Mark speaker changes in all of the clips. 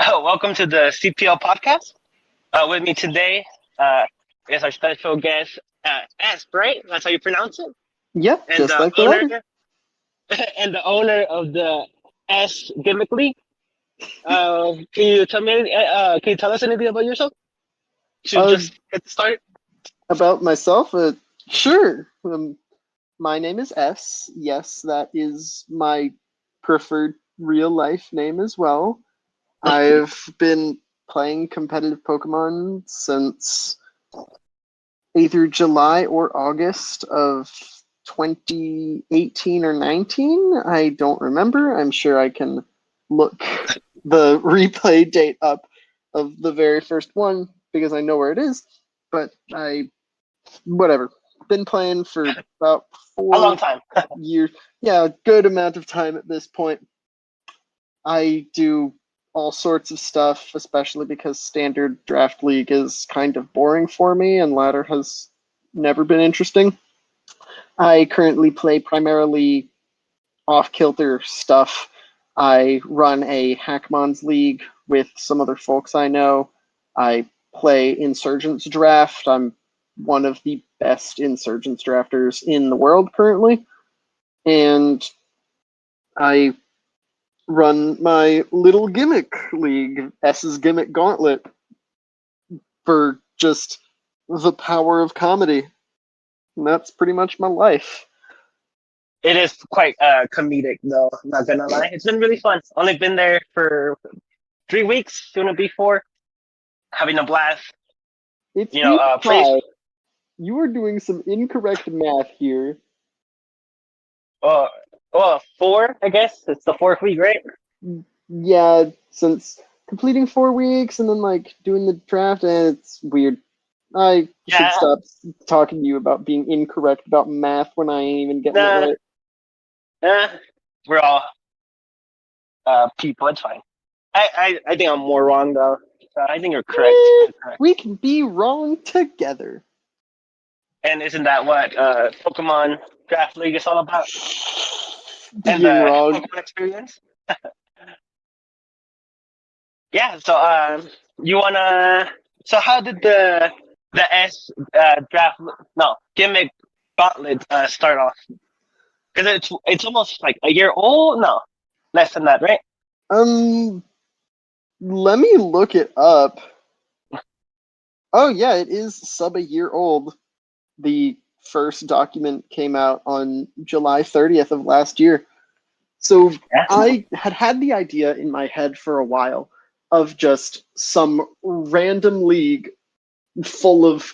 Speaker 1: Welcome to the CPL Podcast. With me today is our special guest, S, right? That's how you pronounce it?
Speaker 2: Yep,
Speaker 1: And
Speaker 2: just
Speaker 1: the
Speaker 2: like the
Speaker 1: owner
Speaker 2: letter.
Speaker 1: and the owner of the S Gimmick League. Can you tell us anything about yourself? To
Speaker 2: Uh,
Speaker 1: just get started?
Speaker 2: about myself, sure. My name is S. Yes, that is my preferred real life name as well. I've been playing competitive Pokemon since either July or August of 2018 or 19. I don't remember. I'm sure I can look the replay date up of the very first one because I know where it is. But whatever. Been playing for about
Speaker 1: A long
Speaker 2: 4
Speaker 1: time.
Speaker 2: years. Yeah, a good amount of time at this point. I do all sorts of stuff, especially because standard draft league is kind of boring for me, and ladder has never been interesting. I currently play primarily off kilter stuff. I run a Hackmons league with some other folks I know. I play Insurgents draft. I'm one of the best Insurgents drafters in the world currently. And I run my little gimmick league, S's Gimmick Gauntlet, for just the power of comedy. And that's pretty much my life.
Speaker 1: It is quite comedic, though. Not gonna lie, it's been really fun. Only been there for 3 weeks, soon to be 4. Having a blast.
Speaker 2: It's
Speaker 1: You know,
Speaker 2: week
Speaker 1: plays.
Speaker 2: 5. You are doing some incorrect math here.
Speaker 1: Uh, well, 4, I guess. It's the fourth week, right?
Speaker 2: Yeah, since completing 4 weeks and then like doing the draft, and it's weird. I should
Speaker 1: Yeah.
Speaker 2: stop talking to you about being incorrect about math when I ain't even getting it
Speaker 1: Nah.
Speaker 2: right.
Speaker 1: We're all people. It's fine. I think I'm more wrong though. So I think you're correct.
Speaker 2: Eh,
Speaker 1: You're correct.
Speaker 2: we can be wrong together.
Speaker 1: And isn't that what Pokemon Draft League is all about? And
Speaker 2: Being
Speaker 1: the
Speaker 2: wrong.
Speaker 1: Pokemon experience? Yeah. So you wanna? So how did the S draft? No, Gimmick Gauntlet start off? Because it's almost like a year old. No, less than that, right?
Speaker 2: Um, let me look it up. Oh yeah, it is sub a year old. The first document came out on July 30th of last year. So
Speaker 1: Yeah.
Speaker 2: I had the idea in my head for a while of just some random league full of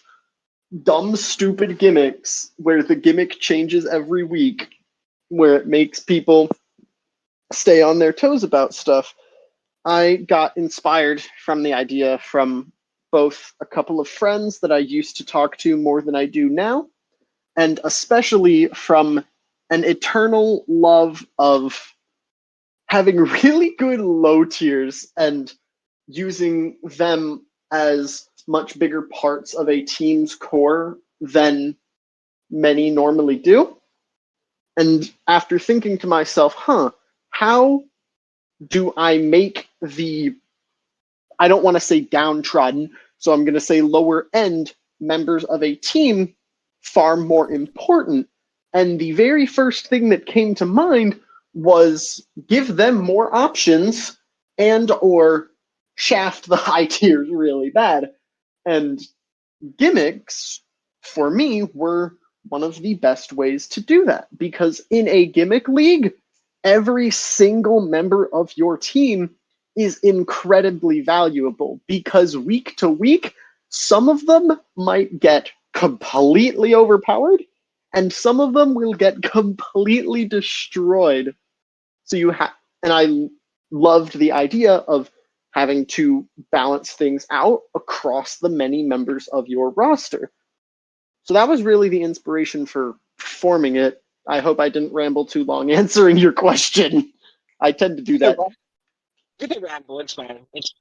Speaker 2: dumb, stupid gimmicks where the gimmick changes every week, where it makes people stay on their toes about stuff. I got inspired from the idea from both a couple of friends that I used to talk to more than I do now, and especially from an eternal love of having really good low tiers and using them as much bigger parts of a team's core than many normally do. And after thinking to myself, how do I make I don't want to say downtrodden, so I'm going to say lower end members of a team far more important? And the very first thing that came to mind was give them more options and or shaft the high tiers really bad. And gimmicks, for me, were one of the best ways to do that because in a gimmick league, every single member of your team is incredibly valuable because week to week, some of them might get completely overpowered and some of them will get completely destroyed. So and I loved the idea of having to balance things out across the many members of your roster. So that was really the inspiration for forming it. I hope I didn't ramble too long answering your question. I tend to do that.
Speaker 1: You can ramble. It's fine. It's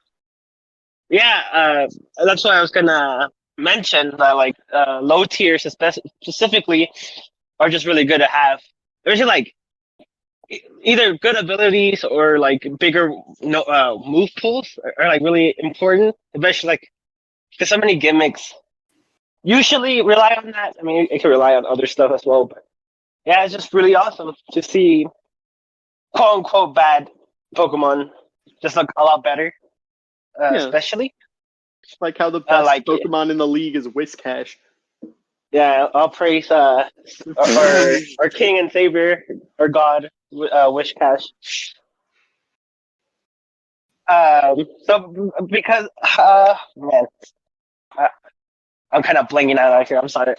Speaker 1: yeah. That's why I was gonna mention that like low tiers specifically are just really good to have. Especially like either good abilities or like bigger move pools are like really important, especially like because so many gimmicks usually rely on that. I mean, it can rely on other stuff as well, but yeah, it's just really awesome to see quote unquote bad Pokemon just look a lot better,
Speaker 2: Yeah,
Speaker 1: especially
Speaker 2: like how the best
Speaker 1: like
Speaker 2: Pokemon in the league is Whiscash.
Speaker 1: yeah, I'll praise our king and savior, our god, Wishcash. So because man, uh, I'm kind of blanking out here. I'm sorry.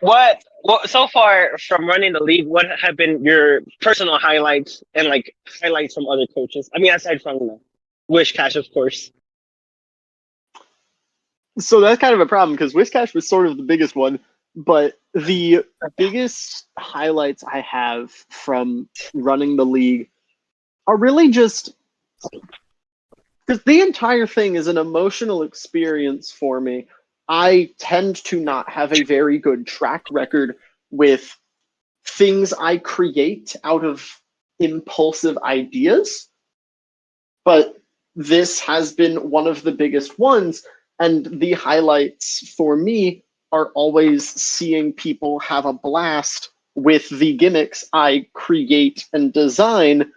Speaker 1: What so far from running the league? What have been your personal highlights and like highlights from other coaches? I mean, aside from Wishcash, of course.
Speaker 2: So that's kind of a problem because Whiscash was sort of the biggest one, but the biggest highlights I have from running the league are really just because the entire thing is an emotional experience for me. I tend to not have a very good track record with things I create out of impulsive ideas, but this has been one of the biggest ones. And the highlights for me are always seeing people have a blast with the gimmicks I create and design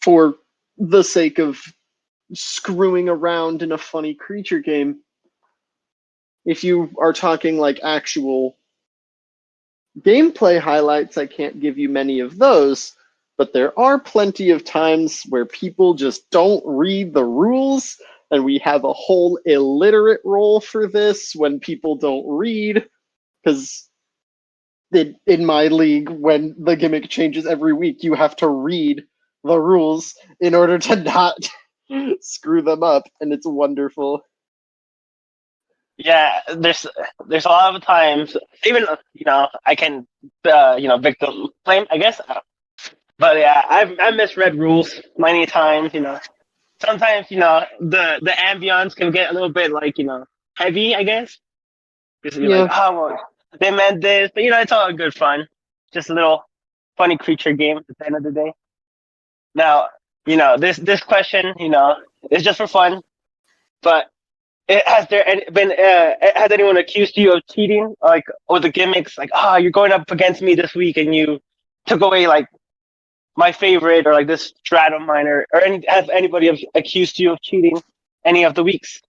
Speaker 2: for the sake of screwing around in a funny creature game. If you are talking like actual gameplay highlights, I can't give you many of those, but there are plenty of times where people just don't read the rules, and we have a whole illiterate role for this when people don't read, because in my league, when the gimmick changes every week, you have to read the rules in order to not screw them up, and it's wonderful.
Speaker 1: Yeah, there's a lot of times, even I can victim blame, I guess. But yeah, I've misread rules many times. Sometimes the ambience can get a little bit like heavy, I guess, because you're like,
Speaker 2: Yeah.
Speaker 1: oh, well, they meant this, but it's all good fun, just a little funny creature game at the end of the day. Now, this question, is just for fun, but has anyone accused you of cheating, like, or the gimmicks, like, you're going up against me this week and you took away like my favorite or like this strat of mine, or has anybody accused you of cheating any of the weeks?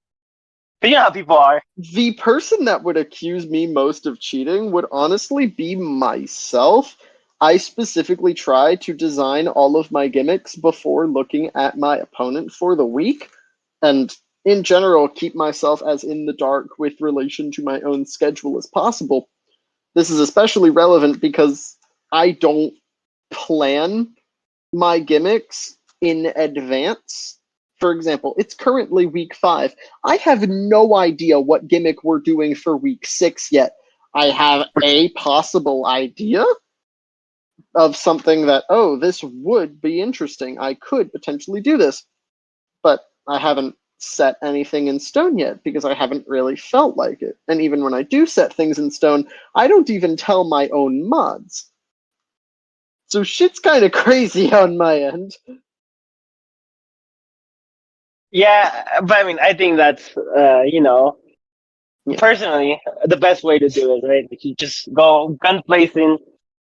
Speaker 1: But you know how people are.
Speaker 2: The person that would accuse me most of cheating would honestly be myself. I specifically try to design all of my gimmicks before looking at my opponent for the week, and in general, keep myself as in the dark with relation to my own schedule as possible. This is especially relevant because I don't plan my gimmicks in advance. For example, it's currently week 5. I have no idea what gimmick we're doing for week 6 yet. I have a possible idea of something that, oh, this would be interesting. I could potentially do this. But I haven't set anything in stone yet because I haven't really felt like it. And even when I do set things in stone, I don't even tell my own mods. So shit's kind of crazy on my end.
Speaker 1: Yeah, but I mean, I think that's
Speaker 2: Yeah.
Speaker 1: personally the best way to do it, right? Like you just go guns blazing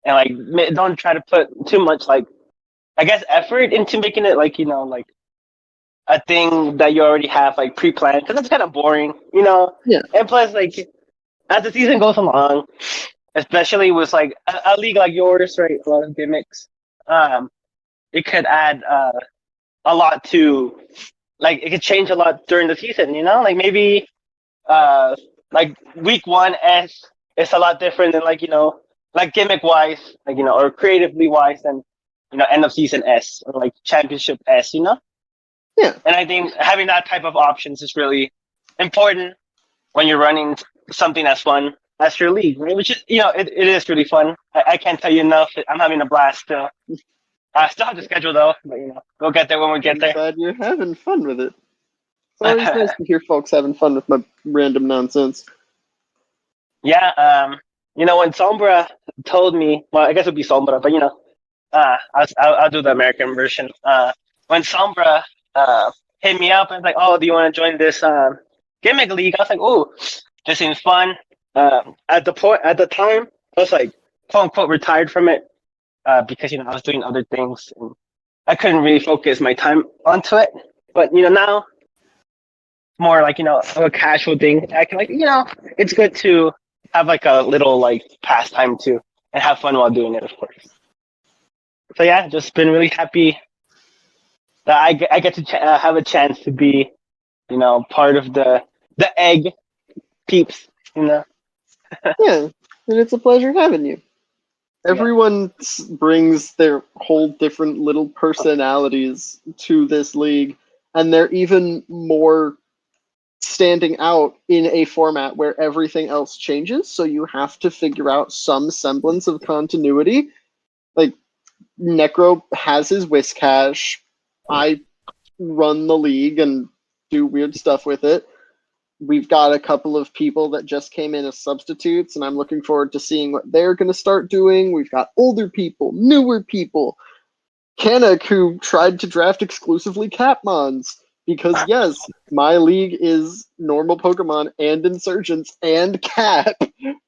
Speaker 1: and like don't try to put too much like I guess effort into making it like like a thing that you already have like pre-planned because that's kind of boring,
Speaker 2: Yeah.
Speaker 1: And plus, like as the season goes along, especially with like a league like yours, right? A lot of gimmicks. It could add a lot to like it could change a lot during the season. Like maybe uh like week 1 S is a lot different than like like gimmick wise, like or creatively wise than end of season S or like championship S.
Speaker 2: Yeah.
Speaker 1: And I think having that type of options is really important when you're running something as fun as your league, right? Which is, it is really fun. I can't tell you enough. I'm having a blast still. I still have the schedule though, but we'll get there when we get
Speaker 2: I'm
Speaker 1: there.
Speaker 2: glad you're having fun with it. It's always nice to hear folks having fun with my random nonsense.
Speaker 1: Yeah. when Sombra told me, well, I guess it'd be Sombra, but I'll do the American version. When Sombra hit me up and was like, "Oh, do you want to join this gimmick league?" I was like, "Oh, this seems fun." At the time, I was like, "quote unquote," retired from it because I was doing other things and I couldn't really focus my time onto it. But now more like a casual thing. I can it's good to have like a little like pastime too and have fun while doing it, of course. So yeah, just been really happy that I get to have a chance to be part of the egg peeps.
Speaker 2: Yeah, and it's a pleasure having you.
Speaker 1: Yeah.
Speaker 2: Everyone brings their whole different little personalities to this league, and they're even more standing out in a format where everything else changes, so you have to figure out some semblance of continuity. Like, Necro has his Whiscash, I run the league and do weird stuff with it. We've got a couple of people that just came in as substitutes, and I'm looking forward to seeing what they're going to start doing. We've got older people, newer people. Kanak, who tried to draft exclusively Capmons, because yes, my league is normal Pokemon and Insurgents and Cap,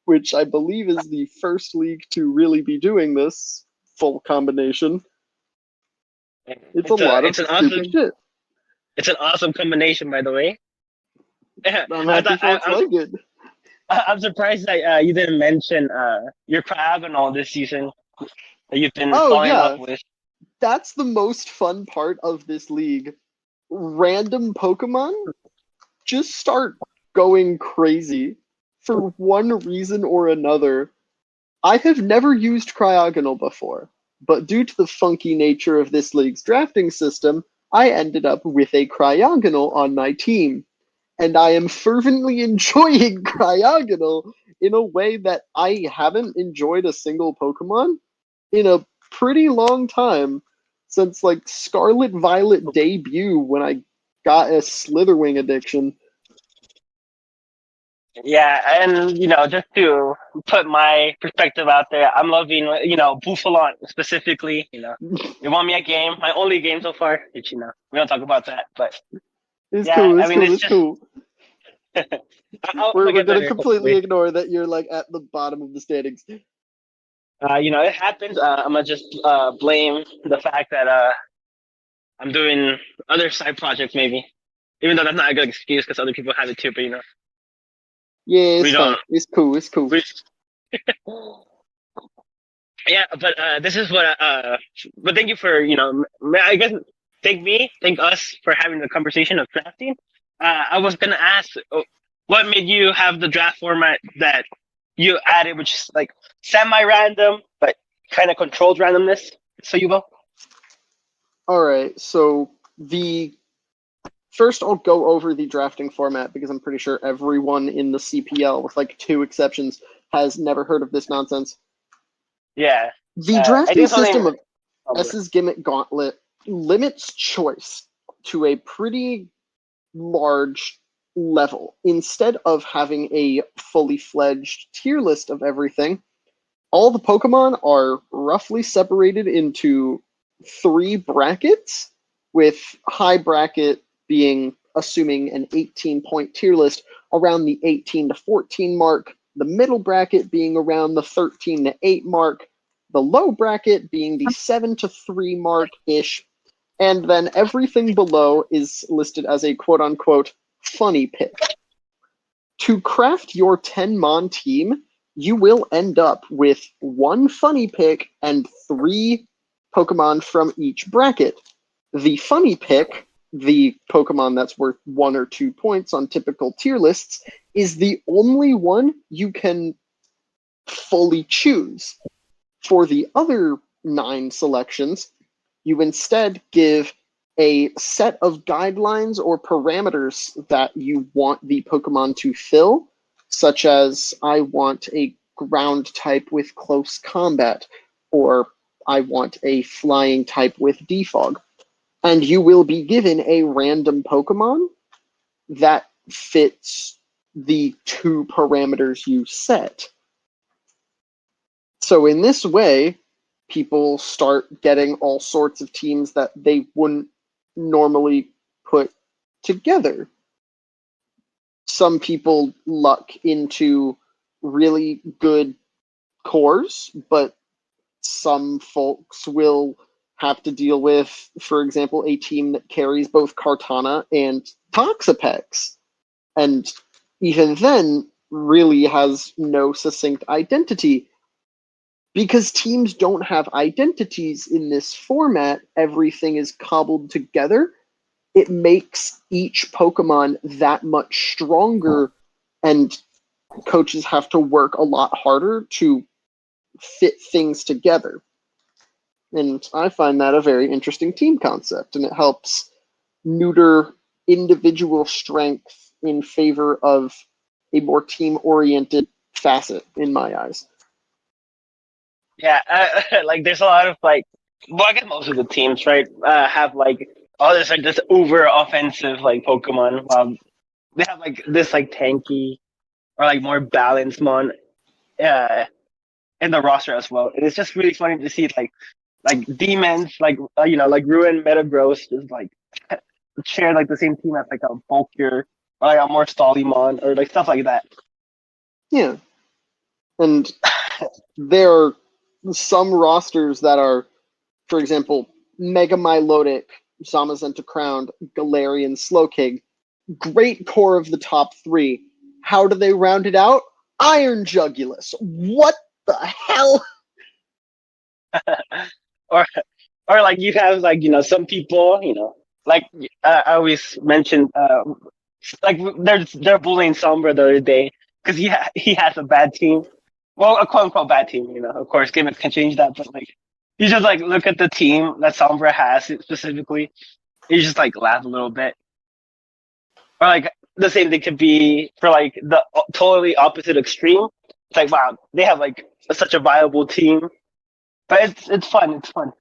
Speaker 2: which I believe is the first league to really be doing this full combination. It's a lot of stupid shit.
Speaker 1: It's an awesome combination, by the way.
Speaker 2: I'm happy folks like it.
Speaker 1: I'm surprised that you didn't mention your Cryogonal this season that you've been falling in love with.
Speaker 2: That's the most fun part of this league. Random Pokemon just start going crazy for one reason or another. I have never used Cryogonal before, but due to the funky nature of this league's drafting system, I ended up with a Cryogonal on my team. And I am fervently enjoying Cryogonal in a way that I haven't enjoyed a single Pokemon in a pretty long time, since like Scarlet Violet debut when I got a Slitherwing addiction.
Speaker 1: Yeah, and just to put my perspective out there, I'm loving Buffalon specifically. It won me a game, my only game so far. Which we don't talk about that, but
Speaker 2: it's cool. It's
Speaker 1: it's
Speaker 2: cool. We're gonna completely
Speaker 1: hopefully
Speaker 2: ignore that you're like at the bottom of the standings.
Speaker 1: It happens. I'm gonna just blame the fact that I'm doing other side projects, maybe, even though that's not a good excuse because other people have it too. But
Speaker 2: yeah, it's fine. It's cool. It's cool.
Speaker 1: Yeah, but this is what. But thank you for I guess thank us for having the conversation of drafting. I was gonna ask, what made you have the draft format that you added, which is like semi-random but kind of controlled randomness. So you will.
Speaker 2: All right. So first I'll go over the drafting format because I'm pretty sure everyone in the CPL, with like 2 exceptions, has never heard of this nonsense.
Speaker 1: Yeah.
Speaker 2: The drafting system of Esse's Gimmick Gauntlet limits choice to a pretty large level. Instead of having a fully fledged tier list of everything, all the Pokemon are roughly separated into 3 brackets, with high bracket being assuming an 18-point tier list around the 18 to 14 mark, the middle bracket being around the 13 to 8 mark, the low bracket being the 7 to 3 mark-ish, and then everything below is listed as a quote-unquote funny pick. To craft your 10-mon team, you will end up with 1 funny pick and 3 Pokemon from each bracket. The funny pick, the Pokemon that's worth 1 or 2 points on typical tier lists, is the only one you can fully choose. For the other 9 selections, you instead give a set of guidelines or parameters that you want the Pokemon to fill, such as I want a ground type with close combat, or I want a flying type with defog. And you will be given a random Pokemon that fits the 2 parameters you set. So in this way, people start getting all sorts of teams that they wouldn't normally put together. Some people luck into really good cores, but some folks will have to deal with, for example, a team that carries both Kartana and Toxapex. And even then, really has no succinct identity. Because teams don't have identities in this format, everything is cobbled together. It makes each Pokemon that much stronger, and coaches have to work a lot harder to fit things together. And I find that a very interesting team concept, and it helps neuter individual strength in favor of a more team-oriented facet, in my eyes.
Speaker 1: Yeah, like there's a lot of like, well, I guess most of the teams, right, have like all this like this uber offensive like Pokemon, while they have like this like tanky or like more balanced mon uh, in the roster as well. And it's just really funny to see like demons like like Ruin Metagross just like share like the same team as like a bulkier or like a more Stallymon or like stuff like that.
Speaker 2: Yeah. And there are some rosters that are, for example, Mega Milotic, Zamazenta Crowned, Galarian, Slowking. Great core of the top three. How do they round it out? Iron Jugulus. What the hell?
Speaker 1: or or like you have like some people like I always mention like they're bullying Sombra the other day because he has a bad team, well, a quote unquote bad team. Of course, Gimmick can change that, but like you just like look at the team that Sombra has specifically, you just like laugh a little bit. Or like the same thing could be for like the totally opposite extreme. It's like wow, they have like such a viable team, but it's fun. It's fun.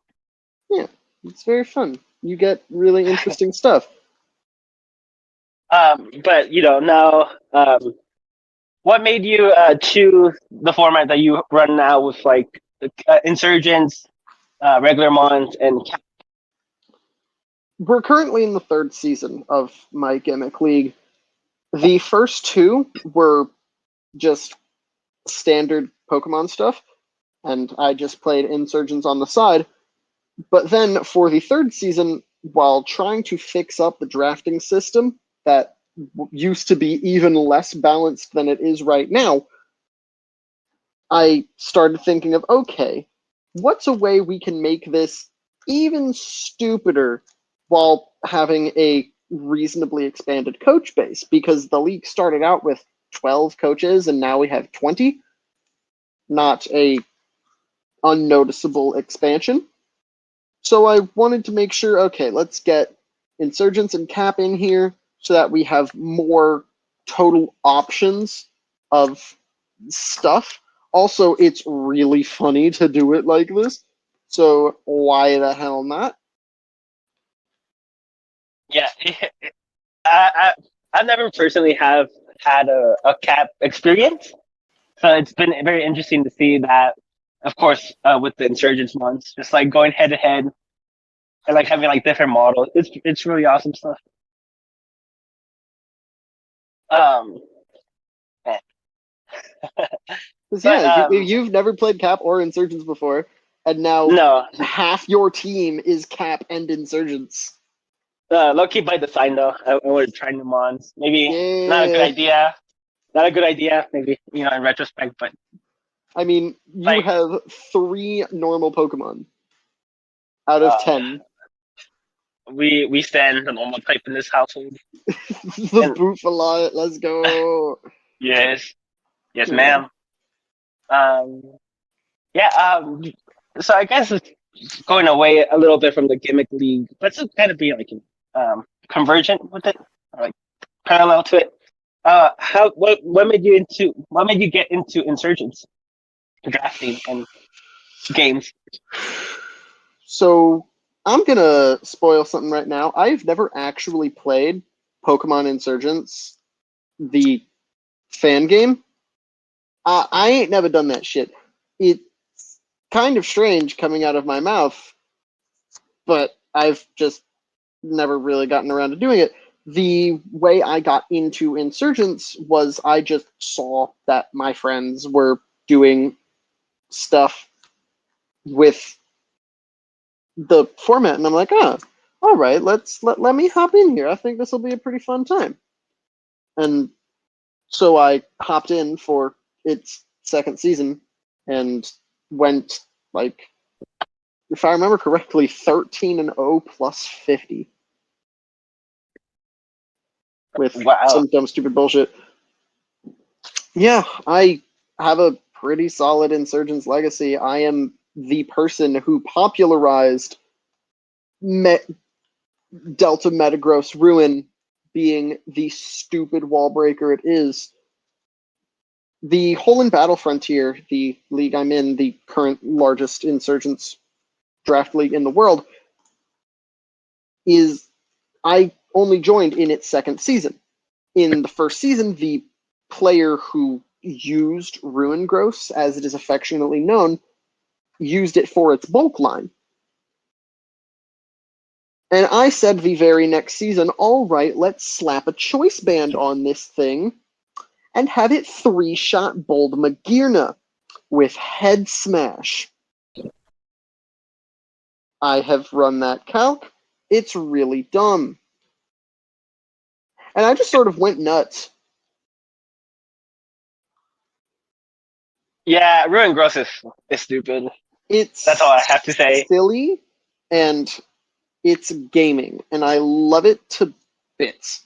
Speaker 2: Yeah, it's very fun. You get really interesting stuff.
Speaker 1: But now, what made you choose the format that you run now with like insurgents, regular mons, and
Speaker 2: We're currently in the third season of my Gimmick League. The first two were just standard Pokemon stuff, and I just played Insurgents on the side. But then for the third season, while trying to fix up the drafting system that used to be even less balanced than it is right now, I started thinking of, okay, what's a way we can make this even stupider while having a reasonably expanded coach base? Because the league started out with 12 coaches and now we have 20. Not a unnoticeable expansion. So I wanted to make sure, okay, let's get Insurgents and Cap in here so that we have more total options of stuff. Also, it's really funny to do it like this, so why the hell not?
Speaker 1: yeah. I never personally have had a cap experience, so it's been very interesting to see that. Of course, with the insurgents ones, just like going head to head and like having like different models. It's really awesome stuff. Um, man.
Speaker 2: 'Cause,
Speaker 1: but
Speaker 2: yeah, you've never played Cap or Insurgents before, and now
Speaker 1: no,
Speaker 2: half your team is Cap and Insurgents.
Speaker 1: low key by design though. I would try new mons. Maybe not a good
Speaker 2: Yeah,
Speaker 1: idea. Not a good idea. Maybe in retrospect, but
Speaker 2: I mean, you
Speaker 1: like
Speaker 2: have 3 normal Pokemon out of
Speaker 1: uh,
Speaker 2: 10.
Speaker 1: we stand the normal type in this household.
Speaker 2: The
Speaker 1: And
Speaker 2: Boofalot, let's go.
Speaker 1: yes, yes,
Speaker 2: Yeah.
Speaker 1: ma'am. Um, yeah. So I guess it's going away a little bit from the gimmick league, but it's kind of be like convergent with it, or like parallel to it. How what made you get into insurgents drafting and games?
Speaker 2: So I'm gonna spoil something right now. I've never actually played Pokemon Insurgents, the fan game. I ain't never done that shit. It kind of strange coming out of my mouth, but I've just never really gotten around to doing it. The way I got into Insurgents was I just saw that my friends were doing stuff with the format, and I'm like, all right, let me hop in here. I think this will be a pretty fun time. And so I hopped in for its second season and went, like, if I remember correctly, 13-0 plus 50 with some dumb stupid bullshit. Yeah, I have a pretty solid Insurgents legacy. I am the person who popularized Delta Metagross Ruin being the stupid wall breaker it is. The Hole in Battle Frontier, the league I'm in, the current largest Insurgents draft league in the world, is I only joined in its second season. In the first season, the player who used Ruin Gross, as it is affectionately known, used it for its bulk line. And I said the very next season, all right, let's slap a choice band on this thing and have it 3-shot Bold Magirna with Head Smash. I have run that calc. It's really dumb. And I just sort of went nuts.
Speaker 1: Yeah, Ruin Gross is stupid. That's all I have to say.
Speaker 2: Silly, and it's gaming, and I love it to bits.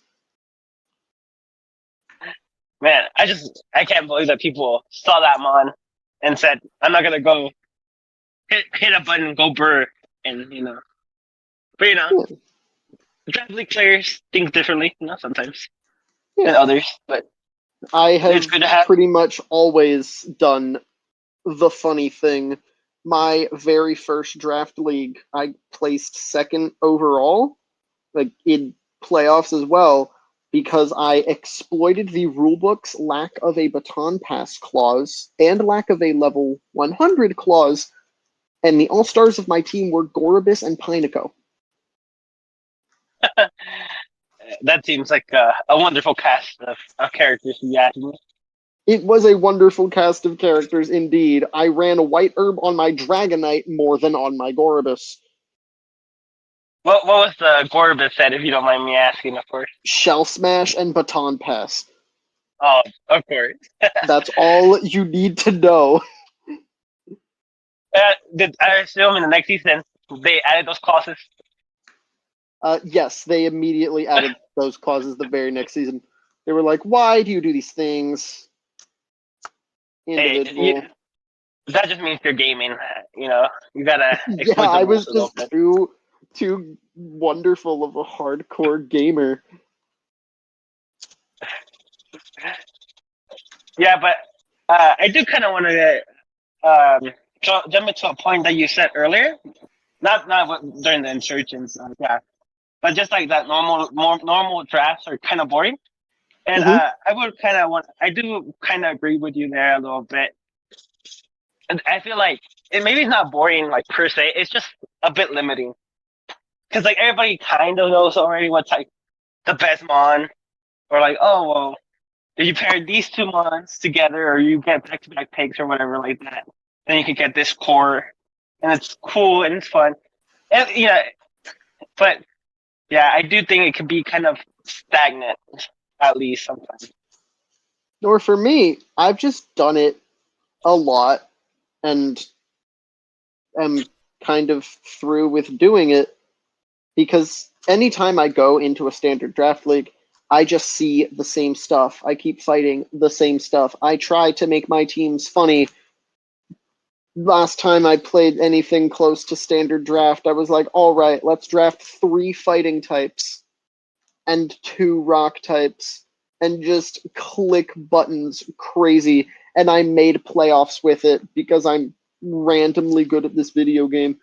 Speaker 1: Man, I can't believe that people saw that mon and said, I'm not gonna go hit a button, go burr, and But draft league players think differently, sometimes than others. But
Speaker 2: I have
Speaker 1: it's good to have.
Speaker 2: pretty much always done the funny thing. My very first draft league, I placed second overall, like in playoffs as well, because I exploited the rulebook's lack of a baton pass clause and lack of a level 100 clause, and the all-stars of my team were Gorobus and Pineco.
Speaker 1: That seems like a wonderful cast of characters, if you ask me.
Speaker 2: It was a wonderful cast of characters indeed. I ran a White Herb on my Dragonite more than on my Gorobus.
Speaker 1: What was the Gorbis set, if you don't mind me asking, of course?
Speaker 2: Shell Smash and Baton Pass.
Speaker 1: Oh, of course.
Speaker 2: That's all you need to know.
Speaker 1: I assume in the next season they added those clauses?
Speaker 2: Yes, they immediately added those clauses the very next season. They were like, why do you do these things? Individual.
Speaker 1: That just means you're gaming, you gotta exploit
Speaker 2: I was
Speaker 1: a
Speaker 2: just
Speaker 1: little bit.
Speaker 2: too wonderful of a hardcore gamer.
Speaker 1: Yeah, but I do kind of want to jump into a point that you said earlier, not during the Insurgents draft, but just like that normal drafts are kind of boring, and I do kind of agree with you there a little bit, and I feel like maybe it's not boring like per se, it's just a bit limiting, because like everybody kind of knows already what's like the best mon, or like, oh well, if you pair these two mons together, or you get back-to-back picks or whatever like that, then you can get this core, and it's cool and it's fun. And but yeah, I do think it can be kind of stagnant, at least sometimes.
Speaker 2: Or for me, I've just done it a lot and am kind of through with doing it, because anytime I go into a standard draft league, I just see the same stuff. I keep fighting the same stuff. I try to make my teams funny. Last time I played anything close to standard draft, I was like, all right, let's draft 3 fighting types and 2 rock types and just click buttons crazy. And I made playoffs with it because I'm randomly good at this video game.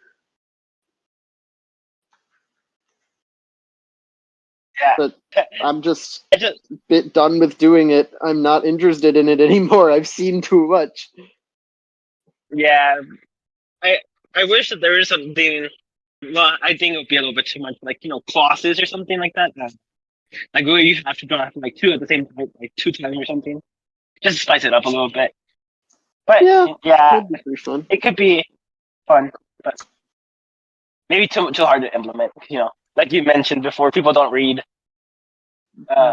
Speaker 1: Yeah.
Speaker 2: But I'm just a bit done with doing it. I'm not interested in it anymore. I've seen too much.
Speaker 1: Yeah, I wish that there was something. Well, I think it would be a little bit too much, like clauses or something like that. Like where you have to draft like two at the same time, like 2 times or something, just to spice it up a little bit. But
Speaker 2: Yeah,
Speaker 1: yeah,
Speaker 2: that'd be pretty fun.
Speaker 1: it could be fun, but maybe too hard to implement. Like you mentioned before, people don't read.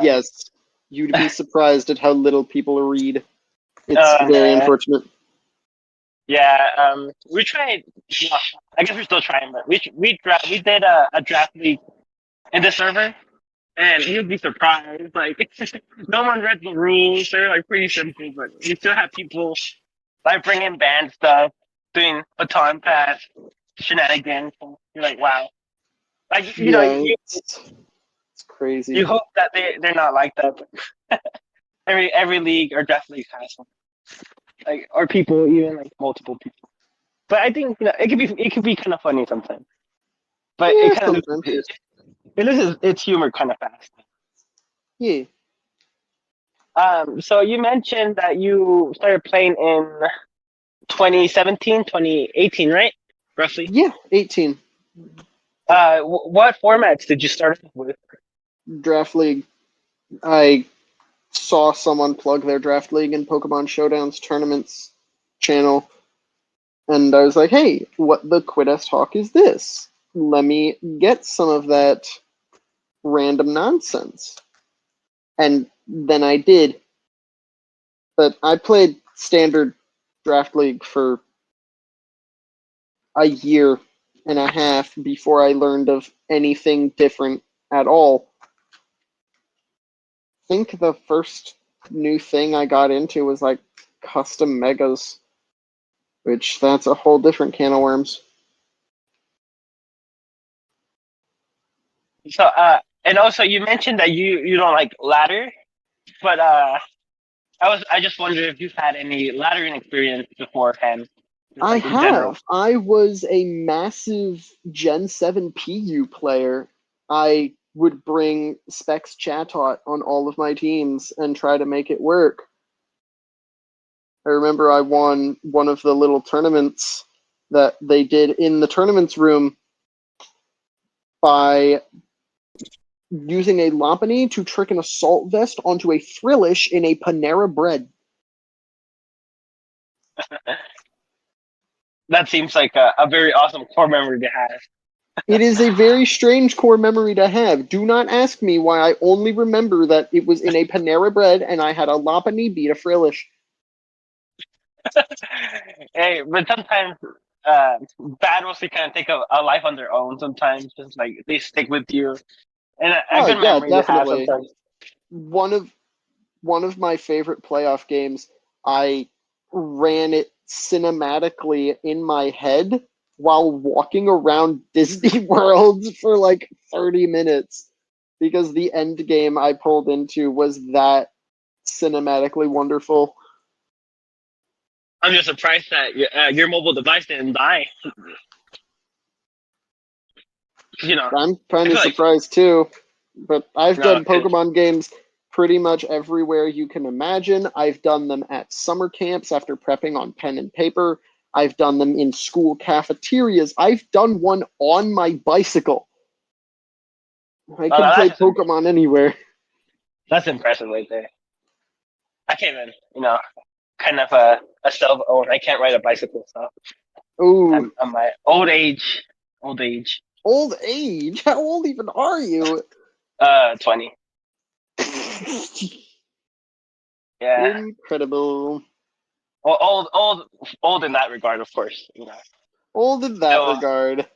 Speaker 2: Yes, you'd be surprised at how little people read. It's very
Speaker 1: Man.
Speaker 2: unfortunate.
Speaker 1: Yeah, we tried. Well, I guess we're still trying, but we did a draft league in the server, and you'd be surprised. Like no one read the rules; they're like pretty simple, but you still have people like bringing band stuff, doing baton pass shenanigans. And you're like, wow. Like
Speaker 2: Yeah,
Speaker 1: you
Speaker 2: it's crazy.
Speaker 1: you hope that they're not like that. But every league or draft league has one. Like or people even like multiple people. But I think it could be kind of funny sometimes. But it
Speaker 2: Yeah,
Speaker 1: kind of
Speaker 2: sometimes.
Speaker 1: it loses its humor kind of fast.
Speaker 2: Yeah.
Speaker 1: So you mentioned that you started playing in 2017, 2018, right? Roughly.
Speaker 2: Yeah, 18.
Speaker 1: What formats did you start off with?
Speaker 2: Draft League. I saw someone plug their Draft League in Pokemon Showdown's tournaments channel, and I was like, hey, what the Quiddest Hawk is this? Let me get some of that random nonsense. And then I did. But I played standard Draft League for a year and a half before I learned of anything different at all. I think the first new thing I got into was like custom megas, which that's a whole different can of worms.
Speaker 1: So, and also you mentioned that you don't like ladder, but I just wondered if you've had any laddering experience beforehand, just
Speaker 2: I
Speaker 1: like in general.
Speaker 2: have. I was a massive Gen 7 PU player. I would bring Specs Chatot on all of my teams and try to make it work. I remember I won one of the little tournaments that they did in the tournaments room by using a Lopunny to trick an Assault Vest onto a Frillish in a Panera Bread.
Speaker 1: That seems like a very awesome core memory to have.
Speaker 2: It is a very strange core memory to have. Do not ask me why I only remember that it was in a Panera Bread and I had a Lopunny beat a Frillish.
Speaker 1: Hey, but sometimes battles they kind of take a life on their own. Sometimes just like they stick with you, and a
Speaker 2: Oh
Speaker 1: good
Speaker 2: yeah,
Speaker 1: memory to have
Speaker 2: definitely.
Speaker 1: sometimes.
Speaker 2: One of my favorite playoff games, I ran it cinematically in my head while walking around Disney World for like 30 minutes because the end game I pulled into was that cinematically wonderful.
Speaker 1: I'm just surprised that your mobile device didn't die.
Speaker 2: I'm
Speaker 1: I
Speaker 2: kind of
Speaker 1: feel like
Speaker 2: surprised too, but I've
Speaker 1: no,
Speaker 2: done Pokemon games pretty much everywhere you can imagine. I've done them at summer camps after prepping on pen and paper. I've done them in school cafeterias. I've done one on my bicycle. I
Speaker 1: well,
Speaker 2: can play
Speaker 1: that's
Speaker 2: Pokemon anywhere.
Speaker 1: that's impressive right there. I can't even, kind of a self own. I can't ride a bicycle, so
Speaker 2: Ooh,
Speaker 1: I'm my old age. Old age.
Speaker 2: old age? How old even are you?
Speaker 1: 20. Yeah.
Speaker 2: Incredible.
Speaker 1: Well, old in that regard, of course.
Speaker 2: Old in that
Speaker 1: So
Speaker 2: regard.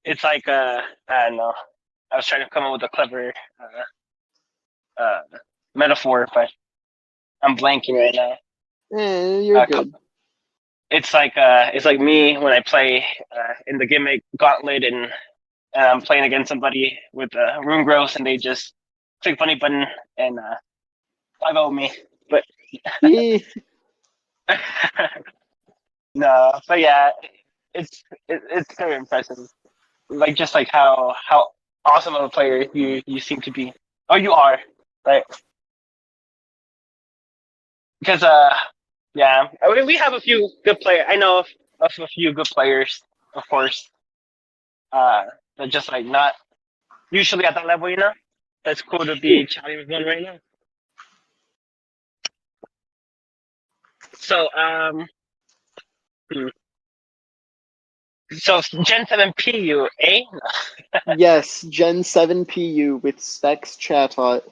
Speaker 1: it's like I don't know. I was trying to come up with a clever metaphor, but I'm blanking right now.
Speaker 2: You're good.
Speaker 1: It's like me when I play in the gimmick gauntlet and I'm playing against somebody with room growth and they just click funny button and 5-0 me. But no, but yeah, it's very impressive. Like just like how awesome of a player you seem to be. Oh, you are, right? Because yeah, I mean we have a few good players. I know of a few good players, of course. But just like not usually at that level, you know. It's cool to be chatting with one right now. So hmm. So Gen 7 PU, eh?
Speaker 2: Yes, Gen 7 PU with Specs Chatot.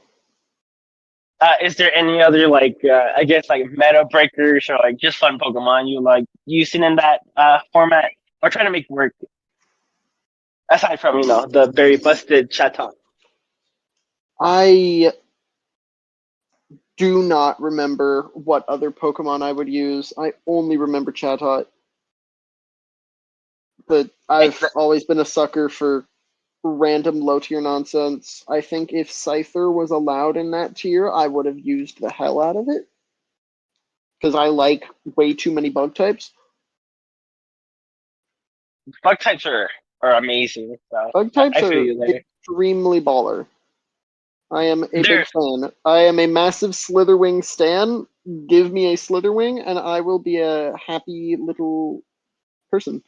Speaker 1: Is there any other like I guess like meta breakers or like just fun Pokemon you like using in that format or trying to make work aside from the very busted Chatot?
Speaker 2: I do not remember what other Pokemon I would use. I only remember Chatot. But I've always been a sucker for random low tier nonsense. I think if Scyther was allowed in that tier, I would have used the hell out of it. Because I like way too many bug types.
Speaker 1: Bug types are amazing. So
Speaker 2: Bug types
Speaker 1: I feel
Speaker 2: are
Speaker 1: you there.
Speaker 2: extremely baller. I am a
Speaker 1: They're
Speaker 2: big fan. I am a massive Slitherwing stan. Give me a Slitherwing, and I will be a happy little person.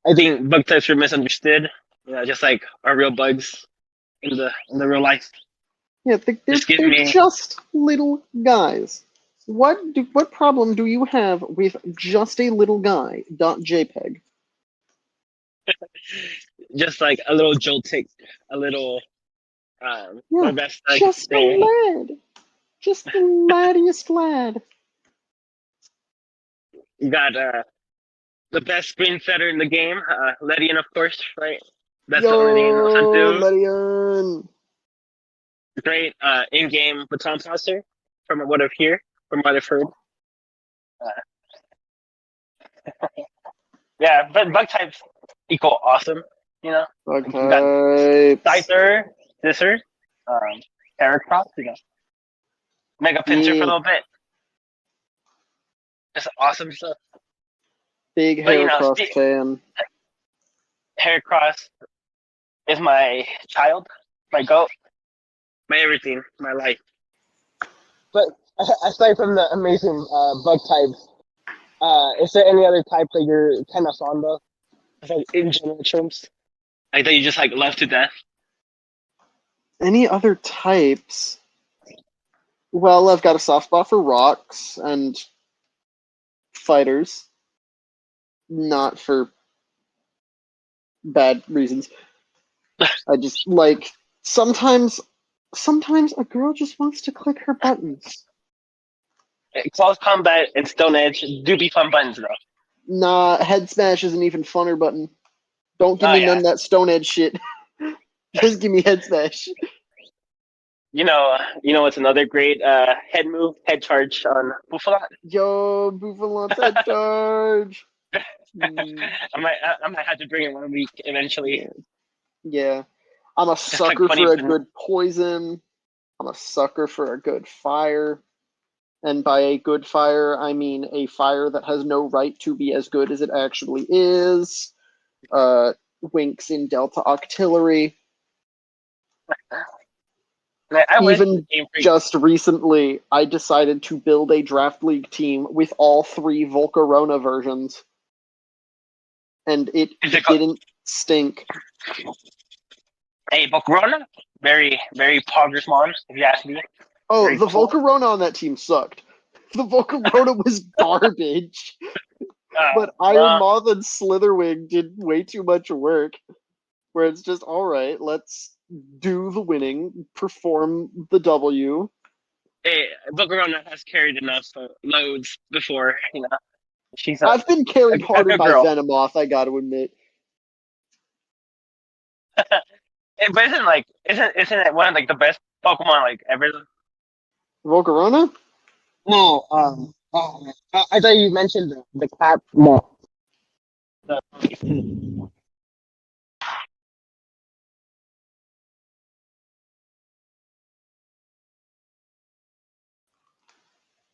Speaker 1: I think bug types are misunderstood. Just like our real bugs in the real life.
Speaker 2: Yeah,
Speaker 1: Just give
Speaker 2: they're
Speaker 1: me
Speaker 2: just little guys. What problem do you have with just a little guy? .jpg.
Speaker 1: just like a little joltic, a little
Speaker 2: Yeah,
Speaker 1: what best I could
Speaker 2: just a
Speaker 1: say.
Speaker 2: lad, just the laddiest lad.
Speaker 1: You got the best screen setter in the game, Ledian, of course, right? That's the only thing he knows how to
Speaker 2: Yo,
Speaker 1: do.
Speaker 2: Ledian.
Speaker 1: Great in-game baton tosser, from what I've heard, from what I've heard. Uh, yeah, but bug types equal awesome. You know,
Speaker 2: Bug
Speaker 1: like you got
Speaker 2: types.
Speaker 1: Scyther, Scissor, um, Heracross, Mega Pinsir for a
Speaker 2: Yeah,
Speaker 1: little bit. Just awesome stuff.
Speaker 2: big
Speaker 1: But
Speaker 2: Heracross fan.
Speaker 1: Heracross is my child, my goat, my everything, my life. But aside from the amazing bug types, is there any other type that you're kind of fond of, like in general terms, like that you just like love to death?
Speaker 2: Any other types? Well, I've got a soft spot for rocks and fighters, not for bad reasons. I just like sometimes a girl just wants to click her buttons.
Speaker 1: Close combat and Stone Edge do be fun buttons though.
Speaker 2: Nah, head smash is an even funner button. Don't give
Speaker 1: Oh
Speaker 2: me none
Speaker 1: yeah,
Speaker 2: of that Stone Edge shit. Just give me head smash.
Speaker 1: you know what's another great head move, head charge on Buffalo.
Speaker 2: Yo, Bouffalant's head charge. Mm,
Speaker 1: I might have to bring it one week eventually.
Speaker 2: yeah, yeah. I'm a
Speaker 1: Just like
Speaker 2: sucker
Speaker 1: 20
Speaker 2: for a
Speaker 1: buttons.
Speaker 2: good poison. I'm a sucker for a good fire. And by a good fire, I mean a fire that has no right to be as good as it actually is. Winks in Delta Octillery.
Speaker 1: I went to
Speaker 2: Even
Speaker 1: Game Freak.
Speaker 2: just recently, I decided to build a draft league team with all three Volcarona versions, and it
Speaker 1: Is it called,
Speaker 2: didn't stink.
Speaker 1: hey, Bokurona? Very, very poggers mon, if you ask me.
Speaker 2: Oh,
Speaker 1: Very
Speaker 2: the
Speaker 1: cool.
Speaker 2: Volcarona on that team sucked. The Volcarona was garbage. But Iron
Speaker 1: Uh,
Speaker 2: Moth and Slitherwing did way too much work. Where it's just, all right, let's do the winning, perform the W.
Speaker 1: hey, Bokurona has carried enough loads before, She's
Speaker 2: I've been carried
Speaker 1: a
Speaker 2: harder
Speaker 1: good
Speaker 2: by
Speaker 1: girl.
Speaker 2: Venomoth, I gotta admit.
Speaker 1: But isn't it one of like the best Pokemon like ever?
Speaker 2: Volcarona?
Speaker 1: No, I thought you mentioned the cat. No. The,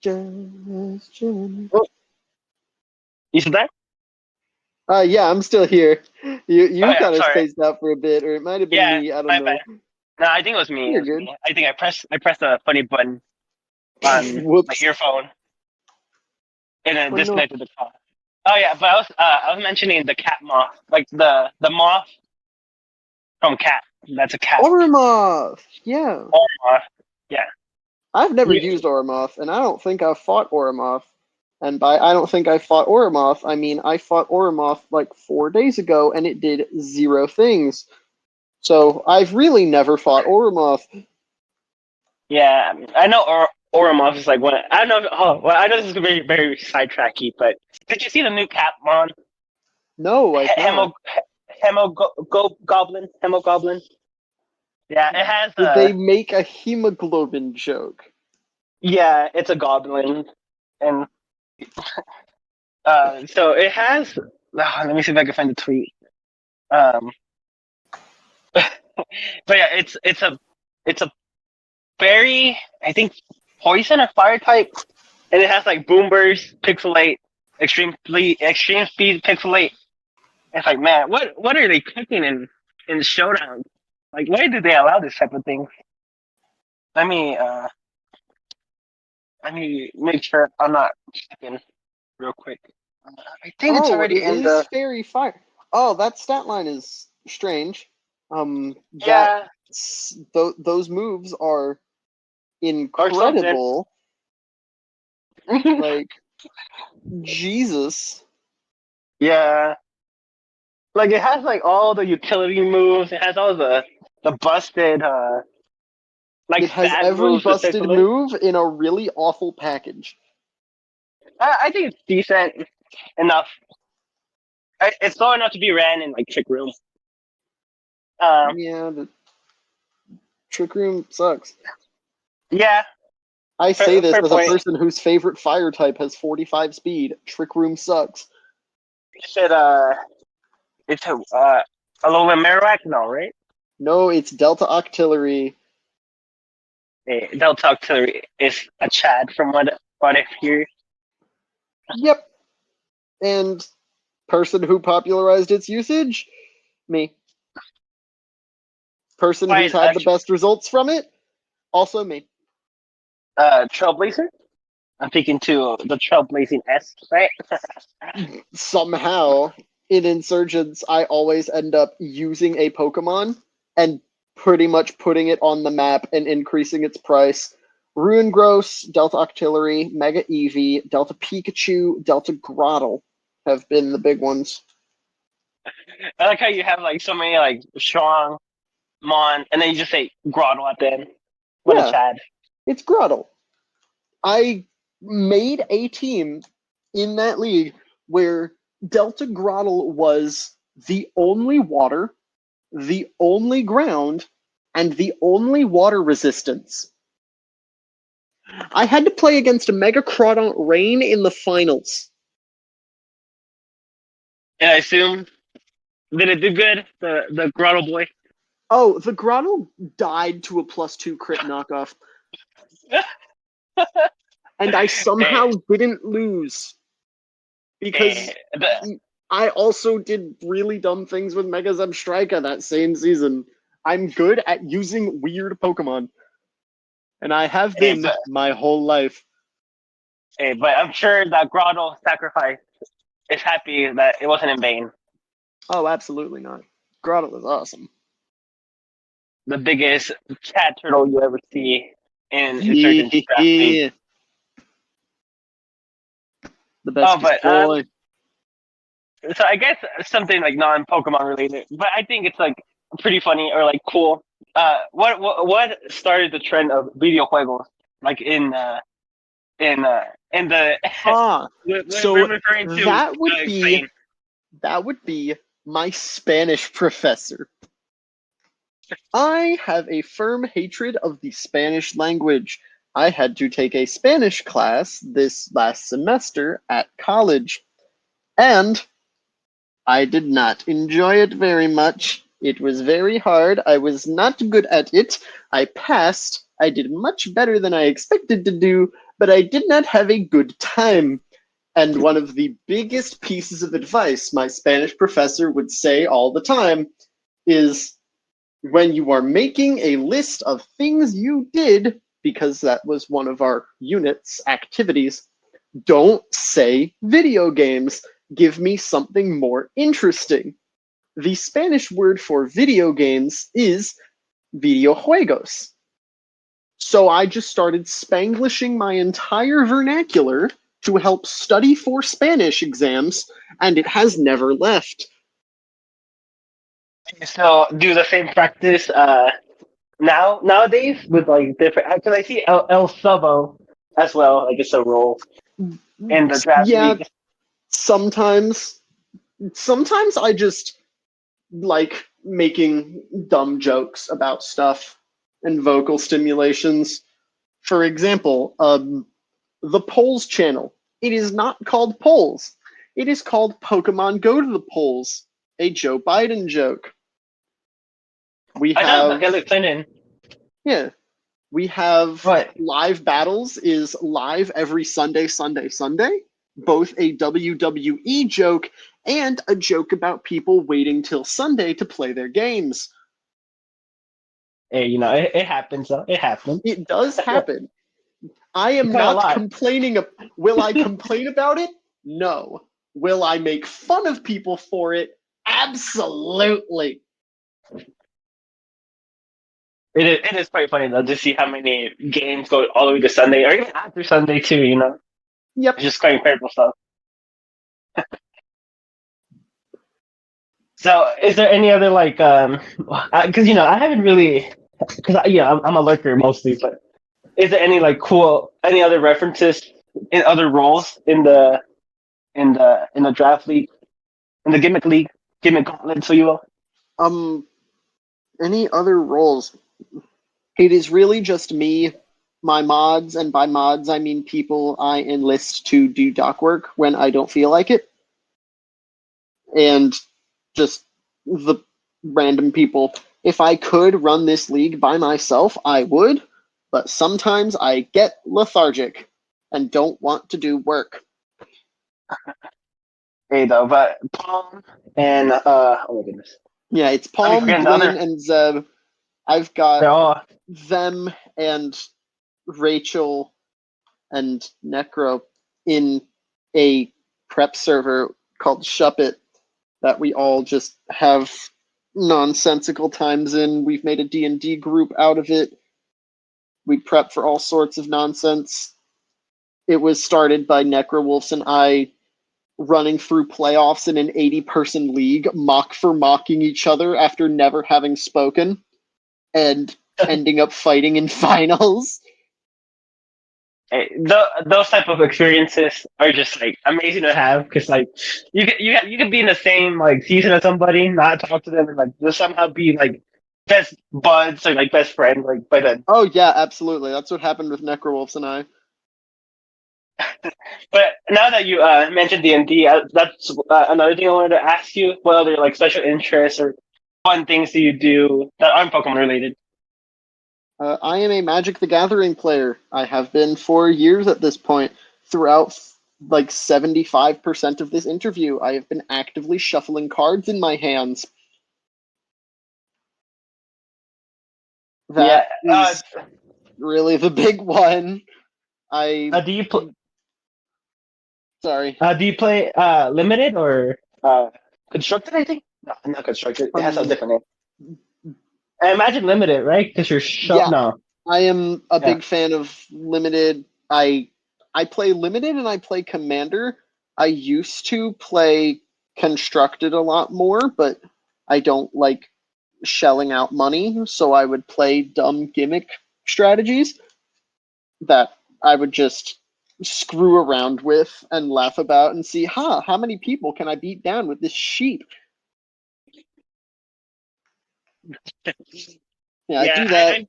Speaker 2: Just
Speaker 1: oh, you said that?
Speaker 2: yeah, I'm still here. You
Speaker 1: Oh
Speaker 2: you
Speaker 1: yeah,
Speaker 2: kind of
Speaker 1: sorry.
Speaker 2: spaced out for a bit, or it might have been
Speaker 1: Yeah,
Speaker 2: me. I don't
Speaker 1: my bad.
Speaker 2: know.
Speaker 1: No, I think it was me. It
Speaker 2: You're
Speaker 1: was
Speaker 2: good.
Speaker 1: me. I think I pressed a funny button on my
Speaker 2: Whoops.
Speaker 1: earphone. and then
Speaker 2: Well, no.
Speaker 1: disconnected the car. Oh yeah, but I was mentioning the cat moth, like the moth from Cat. That's a cat.
Speaker 2: Orimoth! Yeah.
Speaker 1: Moth. Yeah.
Speaker 2: I've never
Speaker 1: You-
Speaker 2: used Orimoth, and I don't think I've fought Orimoth. And by I don't think I fought Orimoth, I mean I fought Orimoth like 4 days ago, and it did 0 things. So I've really never fought Orimoth.
Speaker 1: Yeah, I know Oromov is like one. I don't know. Oh, well, I know this is very very sidetracky, but did you see the new Capmon?
Speaker 2: No, I've not.
Speaker 1: Hemogoblin. Yeah, it has
Speaker 2: Did they make a hemoglobin joke?
Speaker 1: yeah, it's a goblin, and so it has. Let me see if I can find the tweet. Um, but yeah, it's a berry. I think poison or fire type, and it has like boom burst, pixelate, extreme speed, pixelate. It's like, man, what are they cooking in showdown? Like, why did they allow this type of thing? Let me let me make sure I'm not checking real quick. I think it's
Speaker 2: Oh, it
Speaker 1: already in
Speaker 2: is
Speaker 1: the
Speaker 2: fairy fire. Oh, that stat line is strange. That
Speaker 1: yeah
Speaker 2: those moves are
Speaker 1: or something.
Speaker 2: incredible. Like Jesus.
Speaker 1: Yeah, like it has like all the utility moves. It has all the busted like
Speaker 2: It has
Speaker 1: stat
Speaker 2: every
Speaker 1: moves with
Speaker 2: busted
Speaker 1: pixelate.
Speaker 2: move in a really awful package.
Speaker 1: I think it's decent enough. It's low enough to be ran in like Trick Room. Um,
Speaker 2: Yeah, the Trick Room sucks.
Speaker 1: yeah,
Speaker 2: I say this
Speaker 1: fair
Speaker 2: as a
Speaker 1: point.
Speaker 2: person whose favorite fire type has 45 speed. Trick Room sucks.
Speaker 1: You said it's a little Marowak? No, right?
Speaker 2: No, it's Delta Octillery.
Speaker 1: Delta Auxiliary is a Chad from what I hear.
Speaker 2: Yep. And person who popularized its usage? Me. Person who's
Speaker 1: Quite
Speaker 2: had the best results from it? Also me.
Speaker 1: Trailblazer. I'm thinking to the Trailblazing S, right?
Speaker 2: Somehow, in Insurgents, I always end up using a Pokemon and pretty much putting it on the map and increasing its price. Ruin Gross, Delta Octillery, Mega Eevee, Delta Pikachu, Delta Grottle have been the big ones.
Speaker 1: I like how you have like so many like strong Mon, and then you just say Grottle at the end. What a
Speaker 2: Yeah,
Speaker 1: Chad.
Speaker 2: it's Grottle. I made a team in that league where Delta Grottle was the only water, the only ground, and the only water resistance. I had to play against a Mega Crawdont Rain in the finals.
Speaker 1: And I assume did it do good? The Grottle boy.
Speaker 2: Oh, the Grottle died to a +2 crit knockoff, and I
Speaker 1: Eh,
Speaker 2: somehow didn't lose because I also did really dumb things with Mega Zebstrika that same season. I'm good at using weird Pokemon, and I have
Speaker 1: eh,
Speaker 2: been
Speaker 1: but,
Speaker 2: my whole life.
Speaker 1: but I'm sure that Grottle sacrifice is happy that it wasn't in vain.
Speaker 2: Oh, absolutely not. Grottle is awesome.
Speaker 1: The biggest cat turtle you ever see in Insurgents Draft League.
Speaker 2: The
Speaker 1: Oh,
Speaker 2: bestest
Speaker 1: but
Speaker 2: boy.
Speaker 1: so I guess something like non-Pokemon related, but I think it's like pretty funny or like cool. What started the trend of video juegos like in the
Speaker 2: Ah,
Speaker 1: we're
Speaker 2: so
Speaker 1: referring to
Speaker 2: that would be
Speaker 1: Spain.
Speaker 2: that would be my Spanish professor. I have a firm hatred of the Spanish language. I had to take a Spanish class this last semester at college, and I did not enjoy it very much. It was very hard. I was not good at it. I passed. I did much better than I expected to do, but I did not have a good time. And one of the biggest pieces of advice my Spanish professor would say all the time is when you are making a list of things you did, because that was one of our unit's activities, Don't say video games. Give me something more interesting. The Spanish word for video games is videojuegos. So I just started Spanglishing my entire vernacular to help study for Spanish exams, and it has never left.
Speaker 1: So do the same practice nowadays with like different. Because I see El Sabo as well. Like it's a role in the draft
Speaker 2: Yeah,
Speaker 1: league.
Speaker 2: sometimes I just like making dumb jokes about stuff and vocal stimulations. For example, the Polls channel. It is not called Polls. It is called Pokemon Go to the Polls, a Joe Biden joke. We
Speaker 1: I know
Speaker 2: have,
Speaker 1: Hillary Clinton.
Speaker 2: yeah, we have
Speaker 1: What?
Speaker 2: Live Battles is live every Sunday, both a WWE joke and a joke about people waiting till Sunday to play their games.
Speaker 1: Hey, it happens. Though. It happens.
Speaker 2: It does happen. I am
Speaker 1: Quite a
Speaker 2: not
Speaker 1: lot.
Speaker 2: complaining. Will I complain about it? No. Will I make fun of people for it? Absolutely.
Speaker 1: It is quite funny though to see how many games go all the way to Sunday or even after Sunday too.
Speaker 2: Yep.
Speaker 1: It's just quite incredible stuff. So, is there any other like because I haven't really because I'm a lurker mostly, but is there any like any other references in other roles in the draft league, in the gimmick gauntlet, so you will?
Speaker 2: Any other roles? It is really just me, my mods, and by mods I mean people I enlist to do doc work when I don't feel like it. And just the random people. If I could run this league by myself, I would, but sometimes I get lethargic and don't want to do work.
Speaker 1: Hey though, but Palm and oh my goodness,
Speaker 2: Yeah, it's
Speaker 1: I mean
Speaker 2: Palm,
Speaker 1: forgetting the other.
Speaker 2: Dwayne, and Zeb. I've
Speaker 1: They're
Speaker 2: got
Speaker 1: all
Speaker 2: them and Rachel and Necro in a prep server called Shuppet that we all just have nonsensical times in. We've made a D&D group out of it. We prep for all sorts of nonsense. It was started by Necrowolves and I running through playoffs in an 80-person league, mock for mocking each other after never having spoken, and ending up fighting in finals.
Speaker 1: hey, those type of experiences are just like amazing to have because like you could be in the same like season as somebody, not talk to them, and like just somehow be like best buds or like best friends like by then.
Speaker 2: Oh yeah, absolutely. That's what happened with Necrowolves and I.
Speaker 1: But now that you mentioned D&D, that's another thing I wanted to ask you. What other like special interests or fun things do you do that aren't Pokemon related?
Speaker 2: I am a Magic the Gathering player. I have been for years at this point. Throughout like 75% of this interview, I have been actively shuffling cards in my hands.
Speaker 1: Yeah.
Speaker 2: That is really the big one.
Speaker 1: Do you
Speaker 2: Sorry.
Speaker 1: do you play limited or constructed? I think no, not constructed. It has a
Speaker 2: Um,
Speaker 1: different name. I imagine limited, right? Because you're
Speaker 2: yeah,
Speaker 1: no.
Speaker 2: I am a
Speaker 1: Yeah.
Speaker 2: big fan of Limited. I play Limited and I play Commander. I used to play Constructed a lot more, but I don't like shelling out money, so I would play dumb gimmick strategies that I would just screw around with and laugh about and see, how many people can I beat down with this sheep? Yeah, I
Speaker 1: Yeah.
Speaker 2: do that.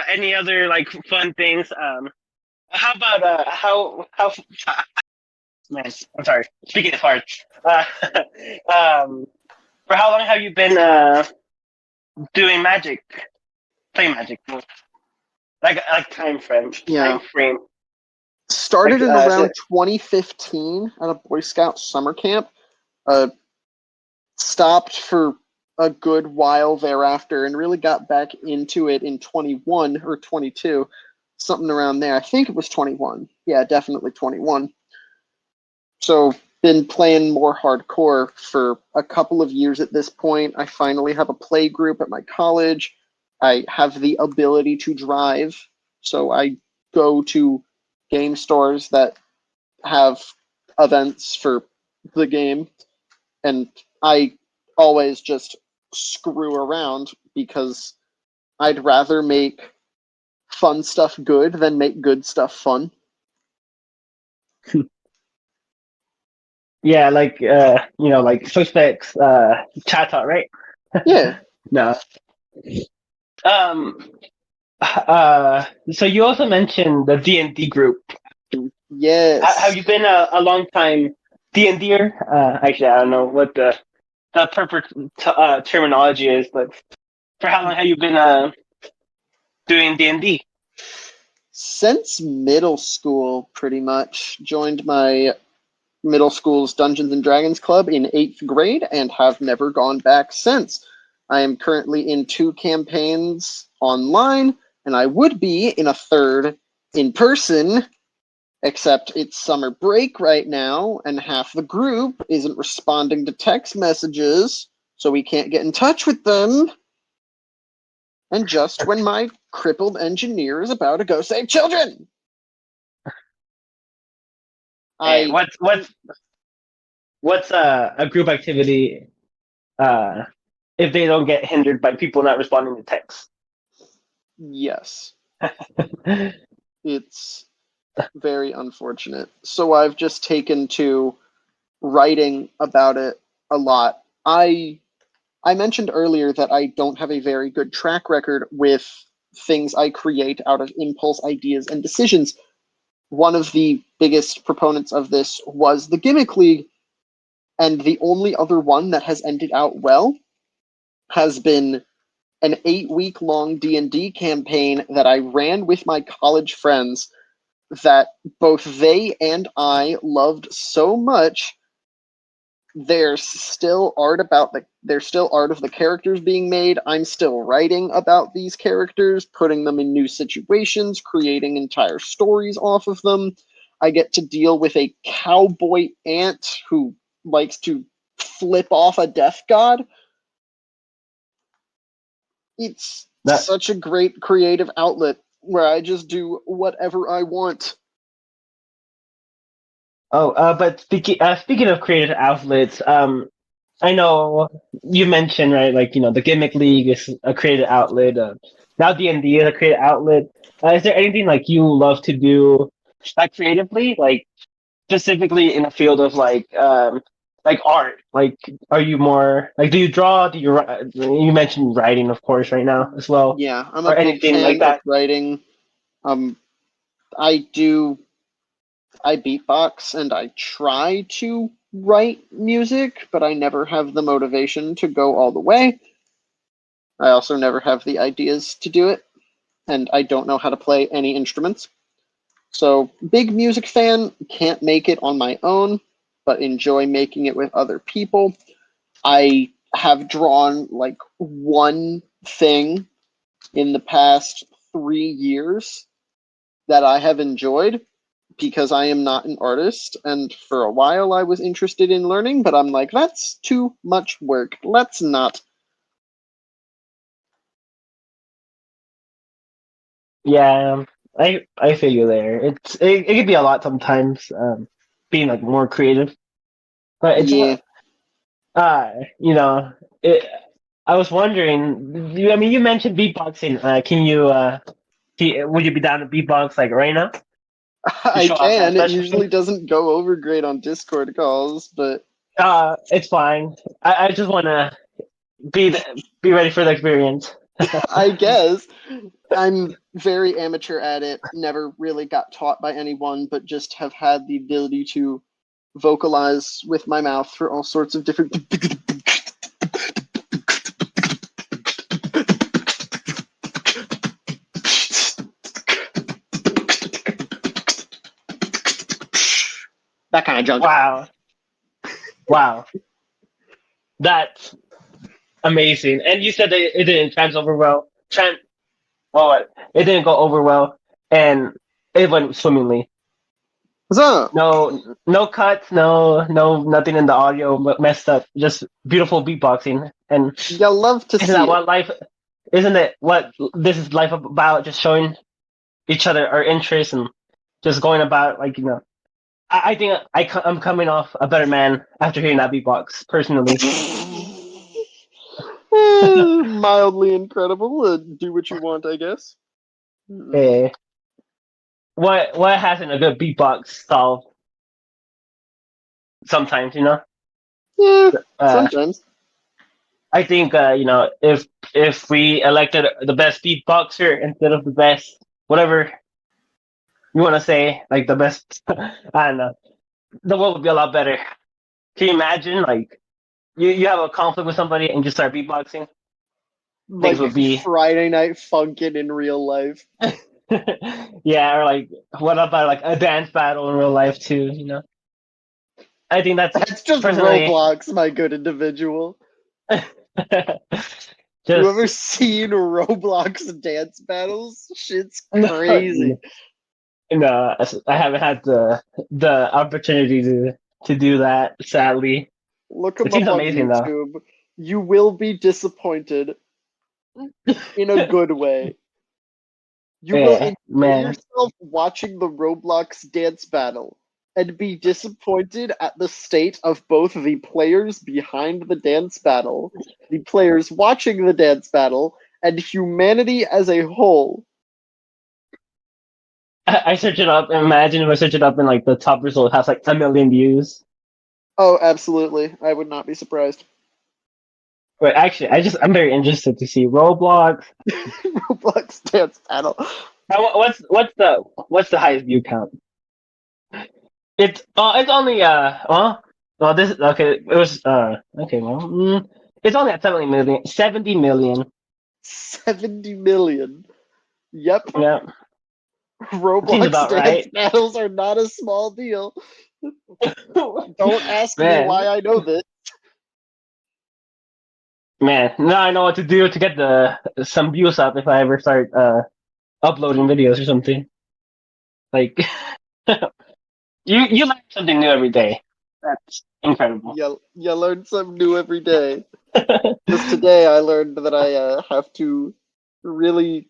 Speaker 1: Any other like fun things? How about how man? I'm sorry. Speaking of hard. Um, for how long have you been doing Magic? Playing Magic? Like time frame.
Speaker 2: Yeah.
Speaker 1: Time frame.
Speaker 2: Started
Speaker 1: Like
Speaker 2: in
Speaker 1: is
Speaker 2: around
Speaker 1: it
Speaker 2: 2015 at a Boy Scout summer camp. Stopped for a good while thereafter and really got back into it in 21 or 22. something around there. I think it was 21. Yeah, definitely 21. So been playing more hardcore for a couple of years at this point. I finally have a play group at my college. I have the ability to drive, so I go to game stores that have events for the game, and I always just screw around because I'd rather make fun stuff good than make good stuff fun.
Speaker 1: Yeah, like like suspects chat out, right?
Speaker 2: Yeah.
Speaker 1: No. Um so you also mentioned the D&D group. Have
Speaker 2: Yes.
Speaker 1: you been a long time D&D'er? Actually, I don't know what the proper terminology is, but for how long have you been doing D&D?
Speaker 2: Since middle school, pretty much. Joined my middle school's Dungeons and Dragons club in 8th grade and have never gone back since. I am currently in 2 campaigns online, and I would be in a 3rd in person, except it's summer break right now, and half the group isn't responding to text messages, so we can't get in touch with them. And just when my crippled engineer is about to go save children,
Speaker 1: Hey,
Speaker 2: I
Speaker 1: what's a group activity uh if they don't get hindered by people not responding to texts?
Speaker 2: yes, it's very unfortunate. So I've just taken to writing about it a lot. I mentioned earlier that I don't have a very good track record with things I create out of impulse ideas and decisions. One of the biggest proponents of this was the Gimmick League, and the only other one that has ended out well has been an 8-week long D&D campaign that I ran with my college friends that both they and I loved so much. There's still art of the characters being made. I'm still writing about these characters, putting them in new situations, creating entire stories off of them. I get to deal with a cowboy ant who likes to flip off a death god. It's
Speaker 1: That
Speaker 2: such a great creative outlet where I just do whatever I want.
Speaker 1: but speaking of creative outlets, I know you mentioned, right, like the Gimmick League is a creative outlet. Now D&D is a creative outlet. Is there anything like you love to do like creatively, like specifically in the field of like art? Like, are you more like, do you draw? Do you you mentioned writing, of course, right now as well,
Speaker 2: Yeah, I'm a
Speaker 1: or
Speaker 2: big
Speaker 1: anything like
Speaker 2: fan of
Speaker 1: that?
Speaker 2: writing. Um, I do I beatbox and I try to write music, but I never have the motivation to go all the way. I also never have the ideas to do it, and I don't know how to play any instruments. So, big music fan, can't make it on my own, but enjoy making it with other people. I have drawn like one thing in the past 3 years that I have enjoyed, because I am not an artist, and for a while I was interested in learning, but I'm like, that's too much work. Let's not.
Speaker 1: Yeah, I feel you there. It can be a lot sometimes, being like more creative, but it's
Speaker 2: Yeah.
Speaker 1: uh you know it. I was wondering. I mean, you mentioned beatboxing. Can you would you be down to beatbox like right now to
Speaker 2: I
Speaker 1: show off that
Speaker 2: can. It
Speaker 1: special
Speaker 2: usually
Speaker 1: thing?
Speaker 2: doesn't go over great on Discord calls, but
Speaker 1: It's fine. I just want to be ready for the experience.
Speaker 2: I guess I'm very amateur at it. Never really got taught by anyone, but just have had the ability to vocalize with my mouth for all sorts of different. That kind of junk.
Speaker 1: Wow, wow, that's amazing. And you said that it didn't trans over well. Well, it didn't go over well. and it went swimmingly.
Speaker 2: What's up?
Speaker 1: No cuts, no nothing in the audio messed up. Just beautiful beatboxing, and
Speaker 2: You love to
Speaker 1: isn't
Speaker 2: see
Speaker 1: that
Speaker 2: it.
Speaker 1: what life? Isn't it what this is life about? Just showing each other our interests and just going about I think I'm coming off a better man after hearing that beatbox personally.
Speaker 2: Mildly incredible. Do what you want, I guess.
Speaker 1: Eh, what hasn't a good beatbox solved sometimes,
Speaker 2: Yeah,
Speaker 1: Uh,
Speaker 2: sometimes.
Speaker 1: I think if we elected the best beatboxer instead of the best whatever you want to say, like the best, I don't know, the world would be a lot better. Can you imagine like you have a conflict with somebody and just start beatboxing? Things
Speaker 2: Like
Speaker 1: would be
Speaker 2: Friday Night Funkin' in real life.
Speaker 1: yeah, or like what about like a dance battle in real life too? I think that's
Speaker 2: That's just
Speaker 1: personally
Speaker 2: Roblox, my good individual. You ever
Speaker 1: just
Speaker 2: seen Roblox dance battles? Shit's
Speaker 1: no,
Speaker 2: crazy.
Speaker 1: no, I haven't had the opportunity to do that. Sadly,
Speaker 2: Look
Speaker 1: it
Speaker 2: them
Speaker 1: seems
Speaker 2: up on
Speaker 1: amazing though.
Speaker 2: YouTube. You will be disappointed in a good way. You will
Speaker 1: Yeah,
Speaker 2: enjoy
Speaker 1: man.
Speaker 2: yourself watching the Roblox dance battle and be disappointed at the state of both the players behind the dance battle, the players watching the dance battle, and humanity as a whole.
Speaker 1: I search it up. Imagine if I search it up and like the top result has like 1 million views.
Speaker 2: Oh, absolutely. I would not be surprised.
Speaker 1: But actually, I'm very interested to see Roblox.
Speaker 2: Roblox dance battle.
Speaker 1: What's the highest view count? It's only well this okay it was okay well it's only at 70 million 70 million.
Speaker 2: 70 million. Yep.
Speaker 1: Yeah, seems
Speaker 2: Roblox
Speaker 1: about
Speaker 2: dance
Speaker 1: right.
Speaker 2: battles are not a small deal. Don't ask me
Speaker 1: Man,
Speaker 2: why I know this.
Speaker 1: man, now I know what to do to get the some views up if I ever start uploading videos or something. Like you learn something new every day. That's incredible.
Speaker 2: You learn something new every day. Just today, I learned that I have to really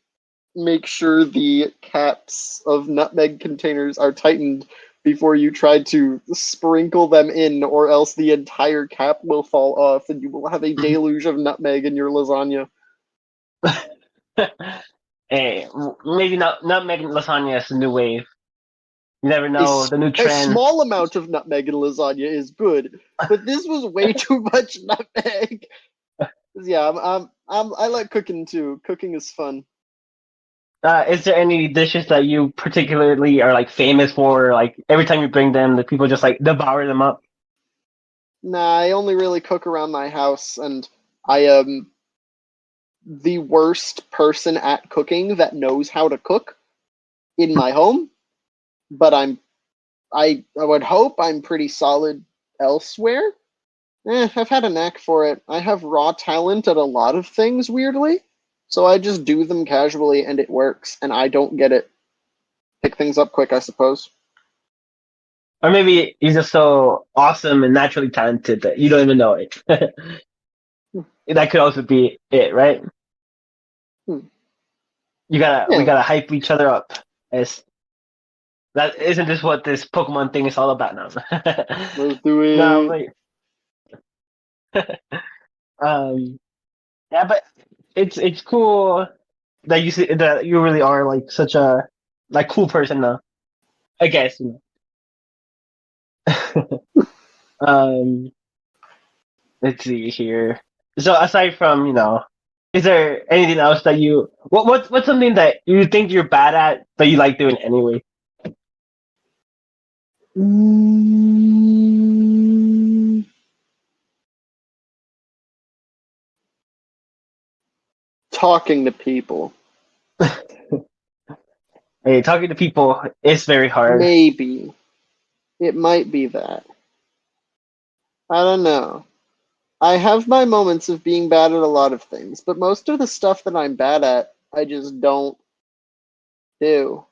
Speaker 2: make sure the caps of nutmeg containers are tightened before you try to sprinkle them in, or else the entire cap will fall off and you will have a deluge of nutmeg in your lasagna.
Speaker 1: Hey, maybe not making lasagna is a new wave. You never
Speaker 2: A,
Speaker 1: know the new
Speaker 2: a
Speaker 1: trends.
Speaker 2: small amount of nutmeg in lasagna is good, but this was way too much nutmeg. Yeah, I like cooking too. Cooking is fun.
Speaker 1: Is there any dishes that you particularly are like famous for? Like every time you bring them, the people just like devour them up.
Speaker 2: Nah, I only really cook around my house, and I am the worst person at cooking that knows how to cook in my home. But I would hope I'm pretty solid elsewhere. I've had a knack for it. I have raw talent at a lot of things, weirdly. So I just do them casually and it works, and I don't get it. Pick things up quick, I suppose.
Speaker 1: Or maybe you're just so awesome and naturally talented that you don't even know it. That could also be it, right?
Speaker 2: Hmm.
Speaker 1: We
Speaker 2: Yeah,
Speaker 1: gotta hype each other up. As that isn't this what this Pokemon thing is all about now?
Speaker 2: let's do
Speaker 1: No,
Speaker 2: it.
Speaker 1: wait. Um, yeah, but it's cool that you see that you really are like such a like cool person now. I guess. Um, let's see here. So aside from is there anything else that what's something that you think you're bad at but you like doing anyway?
Speaker 2: Mm, talking to people.
Speaker 1: Hey, talking to people is very hard.
Speaker 2: Maybe. It might be that. I don't know. I have my moments of being bad at a lot of things, but most of the stuff that I'm bad at, I just don't do.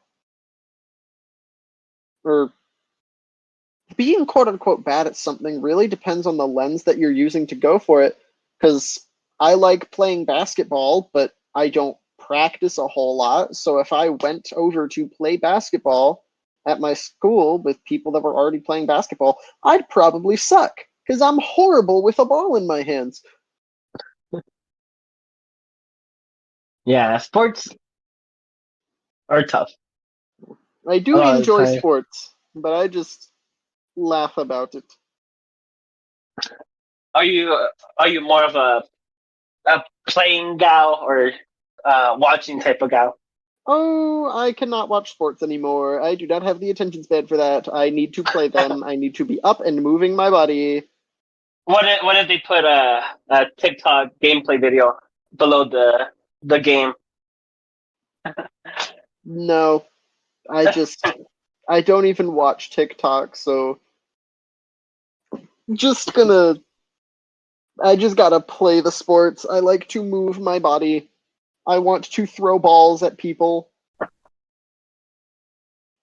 Speaker 2: or being quote unquote bad at something really depends on the lens that you're using to go for it. Because I like playing basketball, but I don't practice a whole lot. So if I went over to play basketball at my school with people that were already playing basketball, I'd probably suck because I'm horrible with a ball in my hands.
Speaker 1: Yeah, sports are tough.
Speaker 2: I
Speaker 1: A
Speaker 2: do
Speaker 1: lot of the
Speaker 2: enjoy
Speaker 1: time.
Speaker 2: sports, but I just laugh about it.
Speaker 1: Are you more of a playing gal or watching type of gal?
Speaker 2: Oh, I cannot watch sports anymore. I do not have the attention span for that. I need to play them. I need to be up and moving my body.
Speaker 1: What if they put a TikTok gameplay video below the game?
Speaker 2: No, I don't even watch TikTok, so just gonna, I just gotta play the sports. I like to move my body. I want to throw balls at people.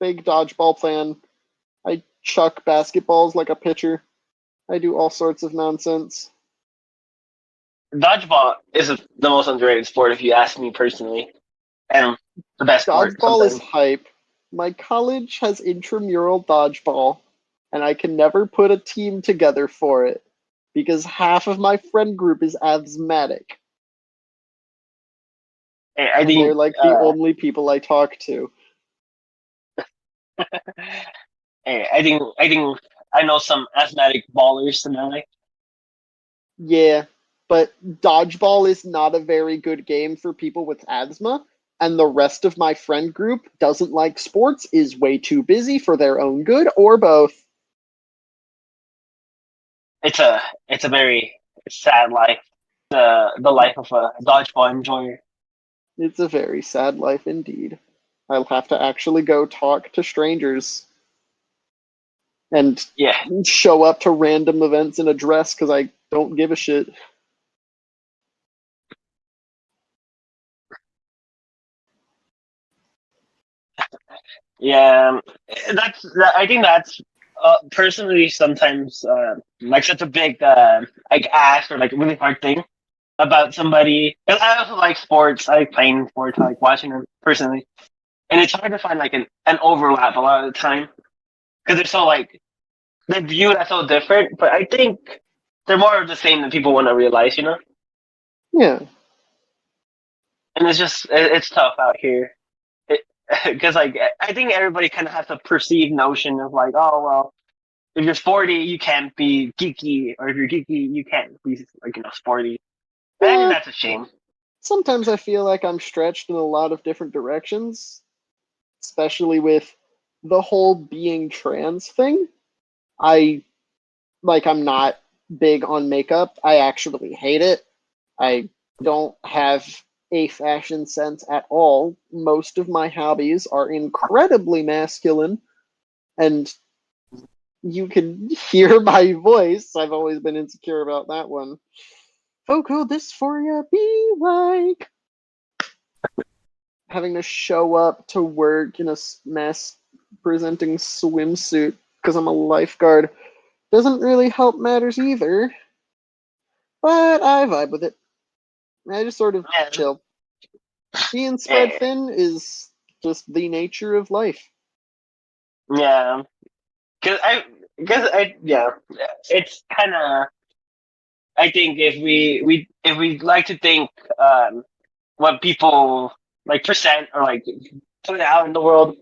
Speaker 2: Big dodgeball plan. I chuck basketballs like a pitcher. I do all sorts of nonsense.
Speaker 1: Dodgeball is the most underrated sport, if you ask me personally, and the best sport
Speaker 2: Dodgeball is
Speaker 1: sometimes.
Speaker 2: hype. My college has intramural dodgeball, and I can never put a team together for it because half of my friend group is asthmatic,
Speaker 1: I
Speaker 2: and they're
Speaker 1: think
Speaker 2: like the only people I talk to.
Speaker 1: I think I know some asthmatic ballers in LA.
Speaker 2: Yeah, but dodgeball is not a very good game for people with asthma, and the rest of my friend group doesn't like sports, is way too busy for their own good, or both.
Speaker 1: It's a very sad life. The life of a dodgeball enjoyer.
Speaker 2: It's a very sad life indeed. I'll have to actually go talk to strangers and
Speaker 1: Yeah,
Speaker 2: show up to random events in a dress because I don't give a shit.
Speaker 1: yeah. I think that's personally sometimes like such a big like ask or like really hard thing about somebody. 'Cause I also like sports. I like playing sports. I like watching them personally, and it's hard to find like an overlap a lot of the time because they're so like they're viewed as so different. But I think they're more of the same than people want to realize, you know.
Speaker 2: Yeah.
Speaker 1: And it's tough out here because like I think everybody kind of has a perceived notion of like, oh well, if you're sporty, you can't be geeky, or if you're geeky, you can't be like sporty. And I think
Speaker 2: Yeah.
Speaker 1: that's a shame.
Speaker 2: Sometimes I feel like I'm stretched in a lot of different directions, especially with the whole being trans thing. I I'm not big on makeup. I actually hate it. I don't have a fashion sense at all. Most of my hobbies are incredibly masculine, and you can hear my voice. I've always been insecure about that one. Oh, could this for you be like? Having to show up to work in a mass presenting swimsuit because I'm a lifeguard doesn't really help matters either. But I vibe with it. I just sort of
Speaker 1: Yeah,
Speaker 2: chill. Being spread
Speaker 1: yeah,
Speaker 2: thin is just the nature of life.
Speaker 1: yeah. Because I yeah, it's kind of. I think if we like to think what people like present or like put out in the world,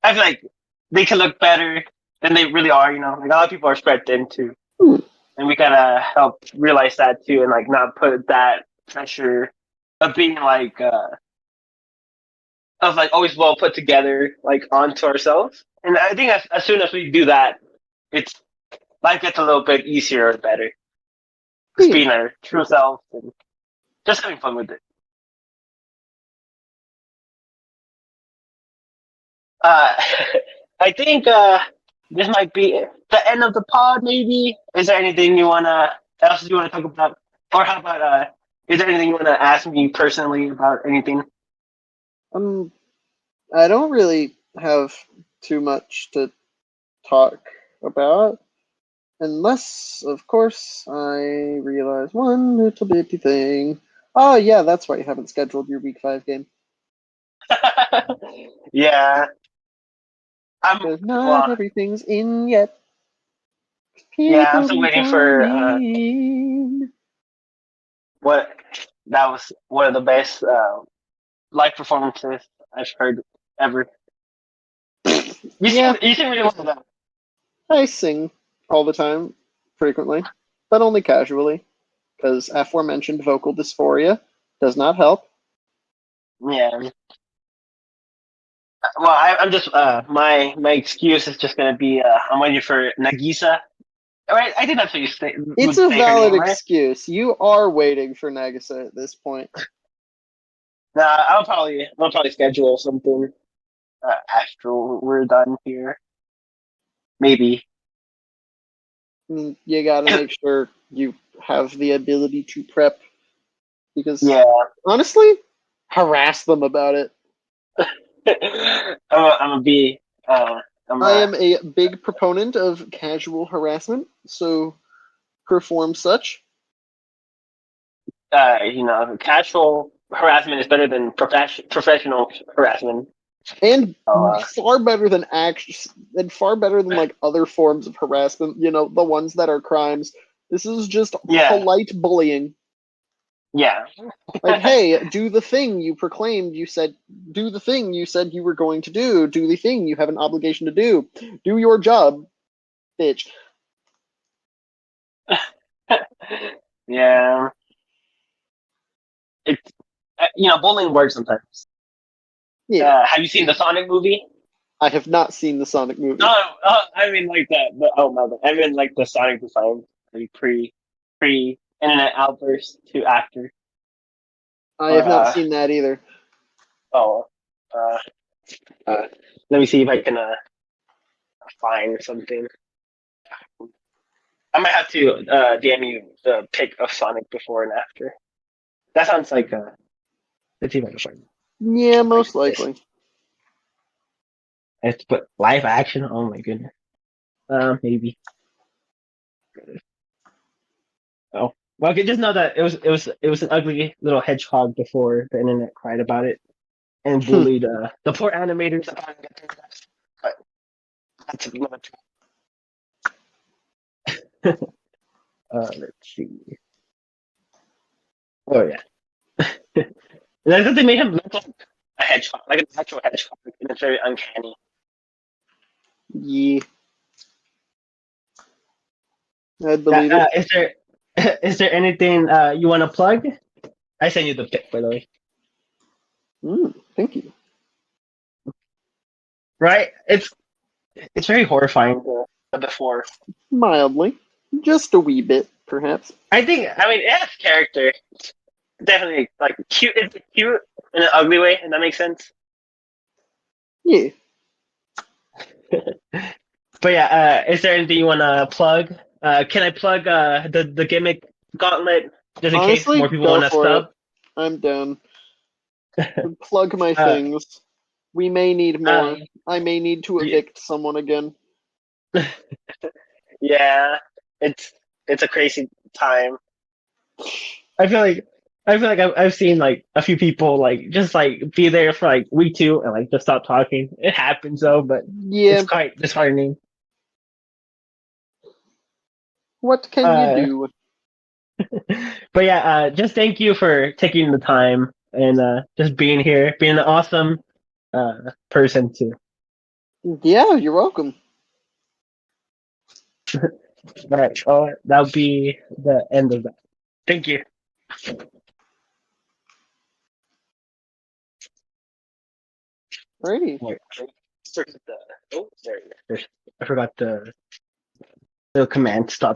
Speaker 1: I feel like they can look better than they really are. You know, like a lot of people are spread thin too,
Speaker 2: Hmm.
Speaker 1: and we gotta help realize that too, and like not put that pressure of being like of like always well put together like onto ourselves. And I think as soon as we do that, it's life gets a little bit easier and better. Just
Speaker 2: Yeah.
Speaker 1: being our true self and just having fun with it. Uh, I think this might be the end of the pod. Maybe is there anything you wanna talk about, or how about is there anything you wanna ask me personally about anything?
Speaker 2: Um, I don't really have too much to talk about. Unless, of course, I realize one little bitty thing. Oh, yeah, that's why you haven't scheduled your Week 5 game.
Speaker 1: Yeah.
Speaker 2: Because not
Speaker 1: Well,
Speaker 2: everything's in yet.
Speaker 1: yeah, I'm
Speaker 2: People
Speaker 1: still
Speaker 2: be
Speaker 1: waiting for
Speaker 2: joining.
Speaker 1: what that was one of the best live performances I've heard ever.
Speaker 2: Yeah,
Speaker 1: You seem really well though.
Speaker 2: I sing all the time, frequently, but only casually, because aforementioned vocal dysphoria does not help.
Speaker 1: Yeah. Well, I'm just my excuse is just gonna be I'm waiting for Nagisa. Right, I think that's what you
Speaker 2: It's
Speaker 1: would
Speaker 2: a
Speaker 1: say her
Speaker 2: valid
Speaker 1: name, right?
Speaker 2: excuse. You are waiting for Nagisa at this point.
Speaker 1: Nah, I'll probably schedule something after we're done here. Maybe.
Speaker 2: You gotta make sure you have the ability to prep, because
Speaker 1: Yeah.
Speaker 2: honestly, harass them about it.
Speaker 1: I'm a be I'm
Speaker 2: I
Speaker 1: a
Speaker 2: am a big proponent of casual harassment, so perform such.
Speaker 1: casual harassment is better than professional harassment.
Speaker 2: And
Speaker 1: Uh,
Speaker 2: far better than and far better than like other forms of harassment, the ones that are crimes. This is just
Speaker 1: yeah,
Speaker 2: polite bullying.
Speaker 1: yeah,
Speaker 2: Like, hey, do the thing you proclaimed you said, do the thing you said you were going to do the thing you have an obligation to do your job, bitch.
Speaker 1: yeah. It's bullying works sometimes.
Speaker 2: Yeah,
Speaker 1: Have you seen the Sonic movie?
Speaker 2: I have not seen the Sonic movie.
Speaker 1: I mean like the oh my bad. I mean like the Sonic design, like pre internet outburst to actor.
Speaker 2: I
Speaker 1: Or
Speaker 2: have not seen that either.
Speaker 1: oh uh, uh let me see if I can find something. I might have to DM you the pic of Sonic before and after. That sounds like let's see if I can find
Speaker 2: Yeah, most
Speaker 1: this.
Speaker 2: likely.
Speaker 1: It's but live action. Oh my goodness. Maybe. Oh, well, okay. Just know that it was an ugly little hedgehog before the internet cried about it and bullied the poor animators. But that's a limit. Let's see. Oh yeah. And I thought they made him look like a hedgehog, like an actual hedgehog, and it's very uncanny.
Speaker 2: Yeah, I believe it.
Speaker 1: Is there is there anything you want to plug? I sent you the pic, by the way.
Speaker 2: Thank you.
Speaker 1: Right? It's very horrifying. The before.
Speaker 2: Mildly. Just a wee bit, perhaps.
Speaker 1: I mean, it has character. It's definitely like cute. It's cute in an ugly way, and that makes sense.
Speaker 2: Yeah.
Speaker 1: But yeah, is there anything you want to plug? Can I plug the gimmick gauntlet just in case
Speaker 2: Honestly,
Speaker 1: more people
Speaker 2: go
Speaker 1: want to
Speaker 2: for it.
Speaker 1: sub?
Speaker 2: I'm down. Plug my
Speaker 1: Uh,
Speaker 2: things. We may need
Speaker 1: uh,
Speaker 2: more. I may need to evict someone again.
Speaker 1: yeah, it's a crazy time. I feel like I've seen like a few people like just like be there for like week two and like just stop talking. It happens though, but it's
Speaker 2: Yeah,
Speaker 1: quite disheartening.
Speaker 2: what can you
Speaker 1: Uh,
Speaker 2: do?
Speaker 1: but yeah, just thank you for taking the time and just being here, being an awesome person too.
Speaker 2: Yeah, you're welcome.
Speaker 1: All right, well, that'll be the end of that. Thank you.
Speaker 2: Alrighty.
Speaker 1: Wait, oh, sorry. I forgot the command stop.